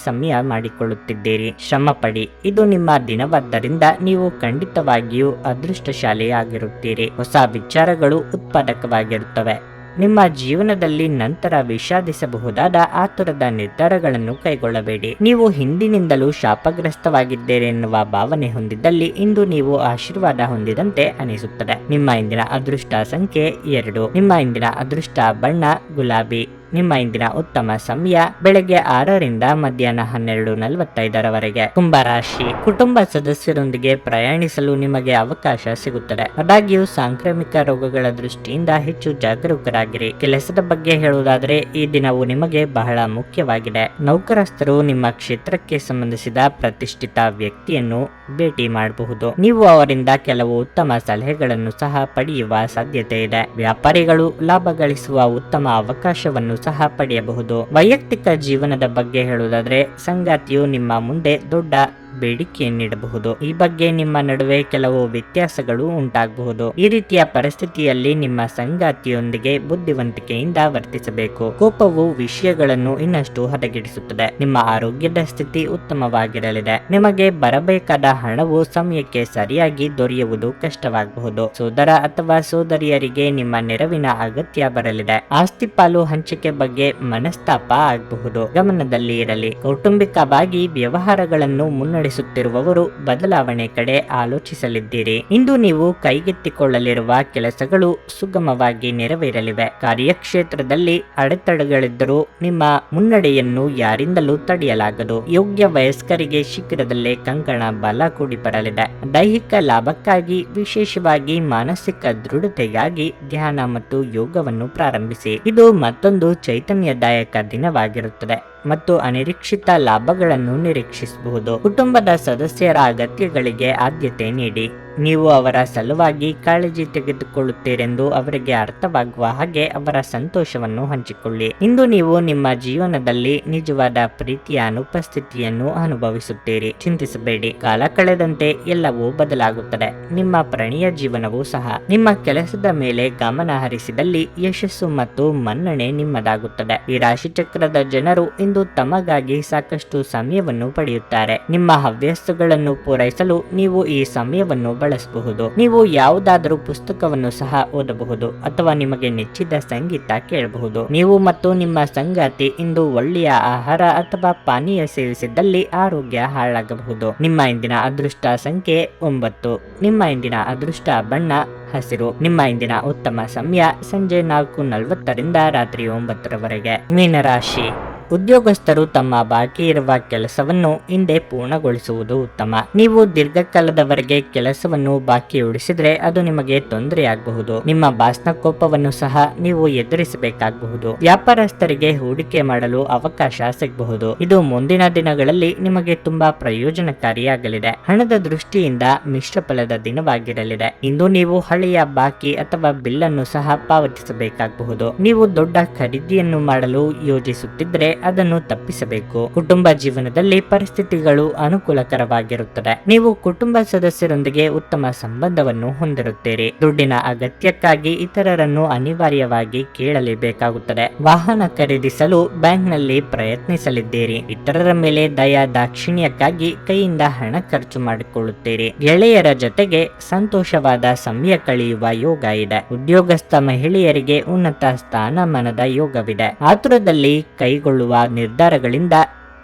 ಸಮಯ ಮಾಡಿಕೊಳ್ಳುತ್ತಿದ್ದೀರಿ. ಶ್ರಮ ಪಡಿ. ಇದು ನಿಮ್ಮ ದಿನವಾದ್ದರಿಂದ ನೀವು ಖಂಡಿತವಾಗಿಯೂ ಅದೃಷ್ಟಶಾಲಿಯಾಗಿರುತ್ತೀರಿ. ಹೊಸ ವಿಚಾರಗಳು ಉತ್ಪಾದಕವಾಗಿರುತ್ತವೆ. ನಿಮ್ಮ ಜೀವನದಲ್ಲಿ ನಂತರ ವಿಷಾದಿಸಬಹುದಾದ ಆತುರದ ನಿರ್ಧಾರಗಳನ್ನು ಕೈಗೊಳ್ಳಬೇಡಿ. ನೀವು ಹಿಂದಿನಿಂದಲೂ ಶಾಪಗ್ರಸ್ತವಾಗಿದ್ದೀರೆನ್ನುವ ಭಾವನೆ ಹೊಂದಿದ್ದಲ್ಲಿ ಇಂದು ನೀವು ಆಶೀರ್ವಾದ ಹೊಂದಿದಂತೆ ಅನಿಸುತ್ತದೆ. ನಿಮ್ಮ ಇಂದಿನ ಅದೃಷ್ಟ ಸಂಖ್ಯೆ 2. ನಿಮ್ಮ ಇಂದಿನ ಅದೃಷ್ಟ ಬಣ್ಣ ಗುಲಾಬಿ. ನಿಮ್ಮ ಇಂದಿನ ಉತ್ತಮ ಸಮಯ ಬೆಳಗ್ಗೆ 6 ರಿಂದ ಮಧ್ಯಾಹ್ನ 12:45 ಕುಂಭರಾಶಿ. ಕುಟುಂಬ ಸದಸ್ಯರೊಂದಿಗೆ ಪ್ರಯಾಣಿಸಲು ನಿಮಗೆ ಅವಕಾಶ ಸಿಗುತ್ತದೆ. ಆದಾಗ್ಯೂ ಸಾಂಕ್ರಾಮಿಕ ರೋಗಗಳ ದೃಷ್ಟಿಯಿಂದ ಹೆಚ್ಚು ಜಾಗರೂಕರಾಗಿರಿ. ಕೆಲಸದ ಬಗ್ಗೆ ಹೇಳುವುದಾದರೆ ಈ ದಿನವು ನಿಮಗೆ ಬಹಳ ಮುಖ್ಯವಾಗಿದೆ. ನೌಕರಸ್ಥರು ನಿಮ್ಮ ಕ್ಷೇತ್ರಕ್ಕೆ ಸಂಬಂಧಿಸಿದ ಪ್ರತಿಷ್ಠಿತ ವ್ಯಕ್ತಿಯನ್ನು ಭೇಟಿ ಮಾಡಬಹುದು. ನೀವು ಅವರಿಂದ ಕೆಲವು ಉತ್ತಮ ಸಲಹೆಗಳನ್ನು ಸಹ ಪಡೆಯುವ ಸಾಧ್ಯತೆ ಇದೆ. ವ್ಯಾಪಾರಿಗಳು ಲಾಭ ಗಳಿಸುವ ಉತ್ತಮ ಅವಕಾಶವನ್ನು ಸಹ ಪಡೆಯಬಹುದು. ವೈಯಕ್ತಿಕ ಜೀವನದ ಬಗ್ಗೆ ಹೇಳುವುದಾದರೆ ಸಂಗಾತಿಯು ನಿಮ್ಮ ಮುಂದೆ ದೊಡ್ಡ ಬೇಡಿಕೆಯನ್ನಿಡಬಹುದು. ಈ ಬಗ್ಗೆ ನಿಮ್ಮ ನಡುವೆ ಕೆಲವು ವ್ಯತ್ಯಾಸಗಳು ಉಂಟಾಗಬಹುದು. ಈ ರೀತಿಯ ಪರಿಸ್ಥಿತಿಯಲ್ಲಿ ನಿಮ್ಮ ಸಂಗಾತಿಯೊಂದಿಗೆ ಬುದ್ಧಿವಂತಿಕೆಯಿಂದ ವರ್ತಿಸಬೇಕು. ಕೋಪವು ವಿಷಯಗಳನ್ನು ಇನ್ನಷ್ಟು ಹದಗೆಡಿಸುತ್ತದೆ. ನಿಮ್ಮ ಆರೋಗ್ಯದ ಸ್ಥಿತಿ ಉತ್ತಮವಾಗಿರಲಿದೆ. ನಿಮಗೆ ಬರಬೇಕಾದ ಹಣವು ಸಮಯಕ್ಕೆ ಸರಿಯಾಗಿ ದೊರೆಯುವುದು ಕಷ್ಟವಾಗಬಹುದು. ಸೋದರ ಅಥವಾ ಸೋದರಿಯರಿಗೆ ನಿಮ್ಮ ನೆರವಿನ ಅಗತ್ಯ ಬರಲಿದೆ. ಆಸ್ತಿ ಪಾಲು ಹಂಚಿಕೆ ಬಗ್ಗೆ ಮನಸ್ತಾಪ ಆಗಬಹುದು. ಗಮನದಲ್ಲಿ ಇರಲಿ. ಕೌಟುಂಬಿಕವಾಗಿ ವ್ಯವಹಾರಗಳನ್ನು ಮುನ್ನಡೆಸುತ್ತಿರುವವರು ಬದಲಾವಣೆ ಕಡೆ ಆಲೋಚಿಸಲಿದ್ದೀರಿ. ಇಂದು ನೀವು ಕೈಗೆತ್ತಿಕೊಳ್ಳಲಿರುವ ಕೆಲಸಗಳು ಸುಗಮವಾಗಿ ನೆರವೇರಲಿವೆ. ಕಾರ್ಯಕ್ಷೇತ್ರದಲ್ಲಿ ಅಡೆತಡೆಗಳಿದ್ದರೂ ನಿಮ್ಮ ಮುನ್ನಡೆಯನ್ನು ಯಾರಿಂದಲೂ ತಡೆಯಲಾಗದು. ಯೋಗ್ಯ ವಯಸ್ಕರಿಗೆ ಶೀಘ್ರದಲ್ಲೇ ಕಂಕಣ ಬಲ ಕೂಡಿ ಬರಲಿದೆ. ದೈಹಿಕ ಲಾಭಕ್ಕಾಗಿ, ವಿಶೇಷವಾಗಿ ಮಾನಸಿಕ ದೃಢತೆಗಾಗಿ ಧ್ಯಾನ ಮತ್ತು ಯೋಗವನ್ನು ಪ್ರಾರಂಭಿಸಿ. ಇದು ಮತ್ತೊಂದು ಚೈತನ್ಯದಾಯಕ ದಿನವಾಗಿರುತ್ತದೆ ಮತ್ತು ಅನಿರೀಕ್ಷಿತ ಲಾಭಗಳನ್ನು ನಿರೀಕ್ಷಿಸಬಹುದು. ಕುಟುಂಬದ ಸದಸ್ಯರ ಅಗತ್ಯಗಳಿಗೆ ಆದ್ಯತೆ ನೀಡಿ. ನೀವು ಅವರ ಸಲುವಾಗಿ ಕಾಳಜಿ ತೆಗೆದುಕೊಳ್ಳುತ್ತೀರೆಂದು ಅವರಿಗೆ ಅರ್ಥವಾಗುವ ಹಾಗೆ ಅವರ ಸಂತೋಷವನ್ನು ಹಂಚಿಕೊಳ್ಳಿ. ಇಂದು ನೀವು ನಿಮ್ಮ ಜೀವನದಲ್ಲಿ ನಿಜವಾದ ಪ್ರೀತಿಯ ಅನುಪಸ್ಥಿತಿಯನ್ನು ಅನುಭವಿಸುತ್ತೀರಿ. ಚಿಂತಿಸಬೇಡಿ. ಕಾಲ ಕಳೆದಂತೆ ಎಲ್ಲವೂ ಬದಲಾಗುತ್ತದೆ. ನಿಮ್ಮ ಪ್ರಣಯ ಜೀವನವೂ ಸಹ. ನಿಮ್ಮ ಕೆಲಸದ ಮೇಲೆ ಗಮನ ಹರಿಸಿದಲ್ಲಿ ಯಶಸ್ಸು ಮತ್ತು ಮನ್ನಣೆ ನಿಮ್ಮದಾಗುತ್ತದೆ. ಈ ರಾಶಿಚಕ್ರದ ಜನರು ಇಂದು ತಮಗಾಗಿ ಸಾಕಷ್ಟು ಸಮಯವನ್ನು ಪಡೆಯುತ್ತಾರೆ. ನಿಮ್ಮ ಹವ್ಯಾಸಗಳನ್ನು ಪೂರೈಸಲು ನೀವು ಈ ಸಮಯವನ್ನು ಬಳಸಬಹುದು. ನೀವು ಯಾವುದಾದರೂ ಪುಸ್ತಕವನ್ನು ಸಹ ಓದಬಹುದು ಅಥವಾ ನಿಮಗೆ ನೆಚ್ಚಿದ ಸಂಗೀತ ಕೇಳಬಹುದು. ನೀವು ಮತ್ತು ನಿಮ್ಮ ಸಂಗಾತಿ ಇಂದು ಒಳ್ಳೆಯ ಆಹಾರ ಅಥವಾ ಪಾನೀಯ ಸೇವಿಸಿದಲ್ಲಿ ಆರೋಗ್ಯ ಹಾಳಾಗಬಹುದು. ನಿಮ್ಮ ಇಂದಿನ ಅದೃಷ್ಟ ಸಂಖ್ಯೆ 9. ನಿಮ್ಮ ಇಂದಿನ ಅದೃಷ್ಟ ಬಣ್ಣ ಹಸಿರು. ನಿಮ್ಮ ಇಂದಿನ ಉತ್ತಮ ಸಮಯ ಸಂಜೆ 4:40 ರಾತ್ರಿ 9 ಮೀನರಾಶಿ. ಉದ್ಯೋಗಸ್ಥರು ತಮ್ಮ ಬಾಕಿ ಇರುವ ಕೆಲಸವನ್ನು ಹಿಂದೆ ಪೂರ್ಣಗೊಳಿಸುವುದು ಉತ್ತಮ. ನೀವು ದೀರ್ಘಕಾಲದವರೆಗೆ ಕೆಲಸವನ್ನು ಬಾಕಿ ಉಳಿಸಿದ್ರೆ ಅದು ನಿಮಗೆ ತೊಂದರೆಯಾಗಬಹುದು. ನಿಮ್ಮ ಬಾಸ್ನ ಕೋಪವನ್ನು ಸಹ ನೀವು ಎದುರಿಸಬೇಕಾಗಬಹುದು. ವ್ಯಾಪಾರಸ್ಥರಿಗೆ ಹೂಡಿಕೆ ಮಾಡಲು ಅವಕಾಶ ಸಿಗಬಹುದು. ಇದು ಮುಂದಿನ ದಿನಗಳಲ್ಲಿ ನಿಮಗೆ ತುಂಬಾ ಪ್ರಯೋಜನಕಾರಿಯಾಗಲಿದೆ. ಹಣದ ದೃಷ್ಟಿಯಿಂದ ಮಿಶ್ರ ಫಲದ ದಿನವಾಗಿರಲಿದೆ. ಇಂದು ನೀವು ಹಳೆಯ ಬಾಕಿ ಅಥವಾ ಬಿಲ್ಲನ್ನು ಸಹ ಪಾವತಿಸಬೇಕಾಗಬಹುದು. ನೀವು ದೊಡ್ಡ ಖರೀದಿಯನ್ನು ಮಾಡಲು ಯೋಜಿಸುತ್ತಿದ್ದರೆ ಅದನ್ನು ತಪ್ಪಿಸಬೇಕು. ಕುಟುಂಬ ಜೀವನದಲ್ಲಿ ಪರಿಸ್ಥಿತಿಗಳು ಅನುಕೂಲಕರವಾಗಿರುತ್ತದೆ. ನೀವು ಕುಟುಂಬ ಸದಸ್ಯರೊಂದಿಗೆ ಉತ್ತಮ ಸಂಬಂಧವನ್ನು ಹೊಂದಿರುತ್ತೀರಿ. ದುಡ್ಡಿನ ಅಗತ್ಯಕ್ಕಾಗಿ ಇತರರನ್ನು ಅನಿವಾರ್ಯವಾಗಿ ಕೇಳಲೇಬೇಕಾಗುತ್ತದೆ. ವಾಹನ ಖರೀದಿಸಲು ಬ್ಯಾಂಕ್ನಲ್ಲಿ ಪ್ರಯತ್ನಿಸಲಿದ್ದೀರಿ. ಇತರರ ಮೇಲೆ ದಯಾ ದಾಕ್ಷಿಣ್ಯಕ್ಕಾಗಿ ಕೈಯಿಂದ ಹಣ ಖರ್ಚು ಮಾಡಿಕೊಳ್ಳುತ್ತೀರಿ. ಗೆಳೆಯರ ಜೊತೆಗೆ ಸಂತೋಷವಾದ ಸಮಯ ಕಳೆಯುವ ಯೋಗ ಇದೆ. ಉದ್ಯೋಗಸ್ಥ ಮಹಿಳೆಯರಿಗೆ ಉನ್ನತ ಸ್ಥಾನಮಾನದ ಯೋಗವಿದೆ. ಆತುರದಲ್ಲಿ ಕೈಗೊಳ್ಳುವ ನಿರ್ಧಾರಗಳಿಂದ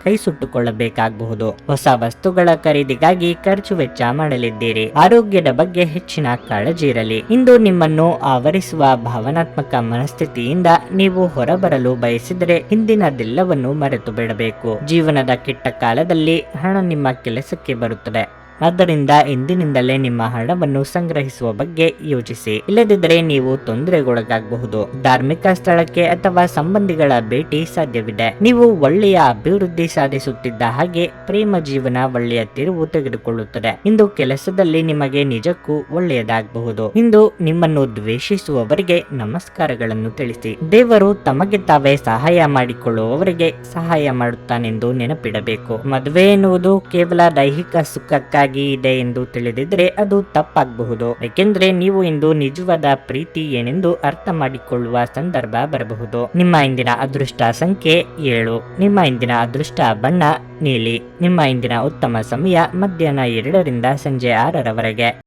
ಕೈ ಸುಟ್ಟುಕೊಳ್ಳಬೇಕಾಗಬಹುದು. ಹೊಸ ವಸ್ತುಗಳ ಖರೀದಿಗಾಗಿ ಖರ್ಚು ವೆಚ್ಚ ಮಾಡಲಿದ್ದೀರಿ. ಆರೋಗ್ಯದ ಬಗ್ಗೆ ಹೆಚ್ಚಿನ ಕಾಳಜಿ ಇರಲಿ. ಇಂದು ನಿಮ್ಮನ್ನು ಆವರಿಸುವ ಭಾವನಾತ್ಮಕ ಮನಸ್ಥಿತಿಯಿಂದ ನೀವು ಹೊರಬರಲು ಬಯಸಿದರೆ ಹಿಂದಿನದೆಲ್ಲವನ್ನು ಮರೆತು ಬಿಡಬೇಕು. ಜೀವನದ ಕೆಟ್ಟ ಕಾಲದಲ್ಲಿ ಹಣ ನಿಮ್ಮ ಕೆಲಸಕ್ಕೆ ಬರುತ್ತದೆ. ಆದ್ದರಿಂದ ಇಂದಿನಿಂದಲೇ ನಿಮ್ಮ ಹಣವನ್ನು ಸಂಗ್ರಹಿಸುವ ಬಗ್ಗೆ ಯೋಚಿಸಿ. ಇಲ್ಲದಿದ್ದರೆ ನೀವು ತೊಂದರೆಗೊಳಗಾಗಬಹುದು. ಧಾರ್ಮಿಕ ಸ್ಥಳಕ್ಕೆ ಅಥವಾ ಸಂಬಂಧಿಗಳ ಭೇಟಿ ಸಾಧ್ಯವಿದೆ. ನೀವು ಒಳ್ಳೆಯ ಅಭಿವೃದ್ಧಿ ಸಾಧಿಸುತ್ತಿದ್ದ ಹಾಗೆ ಪ್ರೇಮ ಜೀವನ ಒಳ್ಳೆಯ ತಿರುವು ತೆಗೆದುಕೊಳ್ಳುತ್ತದೆ. ಇಂದು ಕೆಲಸದಲ್ಲಿ ನಿಮಗೆ ನಿಜಕ್ಕೂ ಒಳ್ಳೆಯದಾಗಬಹುದು. ಇಂದು ನಿಮ್ಮನ್ನು ದ್ವೇಷಿಸುವವರಿಗೆ ನಮಸ್ಕಾರಗಳನ್ನು ತಿಳಿಸಿ. ದೇವರು ತಮಗೆ ತಾವೇ ಸಹಾಯ ಮಾಡಿಕೊಳ್ಳುವವರಿಗೆ ಸಹಾಯ ಮಾಡುತ್ತಾನೆಂದು ನೆನಪಿಡಬೇಕು. ಮದುವೆ ಎನ್ನುವುದು ಕೇವಲ ದೈಹಿಕ ಸುಖಕ್ಕಾಗಿ ಇದೆ ಎಂದು ತಿಳಿದಿದ್ರೆ ಅದು ತಪ್ಪಾಗಬಹುದು. ಏಕೆಂದ್ರೆ ನೀವು ಇಂದು ನಿಜವಾದ ಪ್ರೀತಿ ಏನೆಂದು ಅರ್ಥ ಮಾಡಿಕೊಳ್ಳುವ ಸಂದರ್ಭ ಬರಬಹುದು. ನಿಮ್ಮ ಇಂದಿನ ಅದೃಷ್ಟ ಸಂಖ್ಯೆ 7. ನಿಮ್ಮ ಇಂದಿನ ಅದೃಷ್ಟ ಬಣ್ಣ ನೀಲಿ. ನಿಮ್ಮ ಇಂದಿನ ಉತ್ತಮ ಸಮಯ ಮಧ್ಯಾಹ್ನ 2 ರಿಂದ ಸಂಜೆ 6 ರವರೆಗೆ.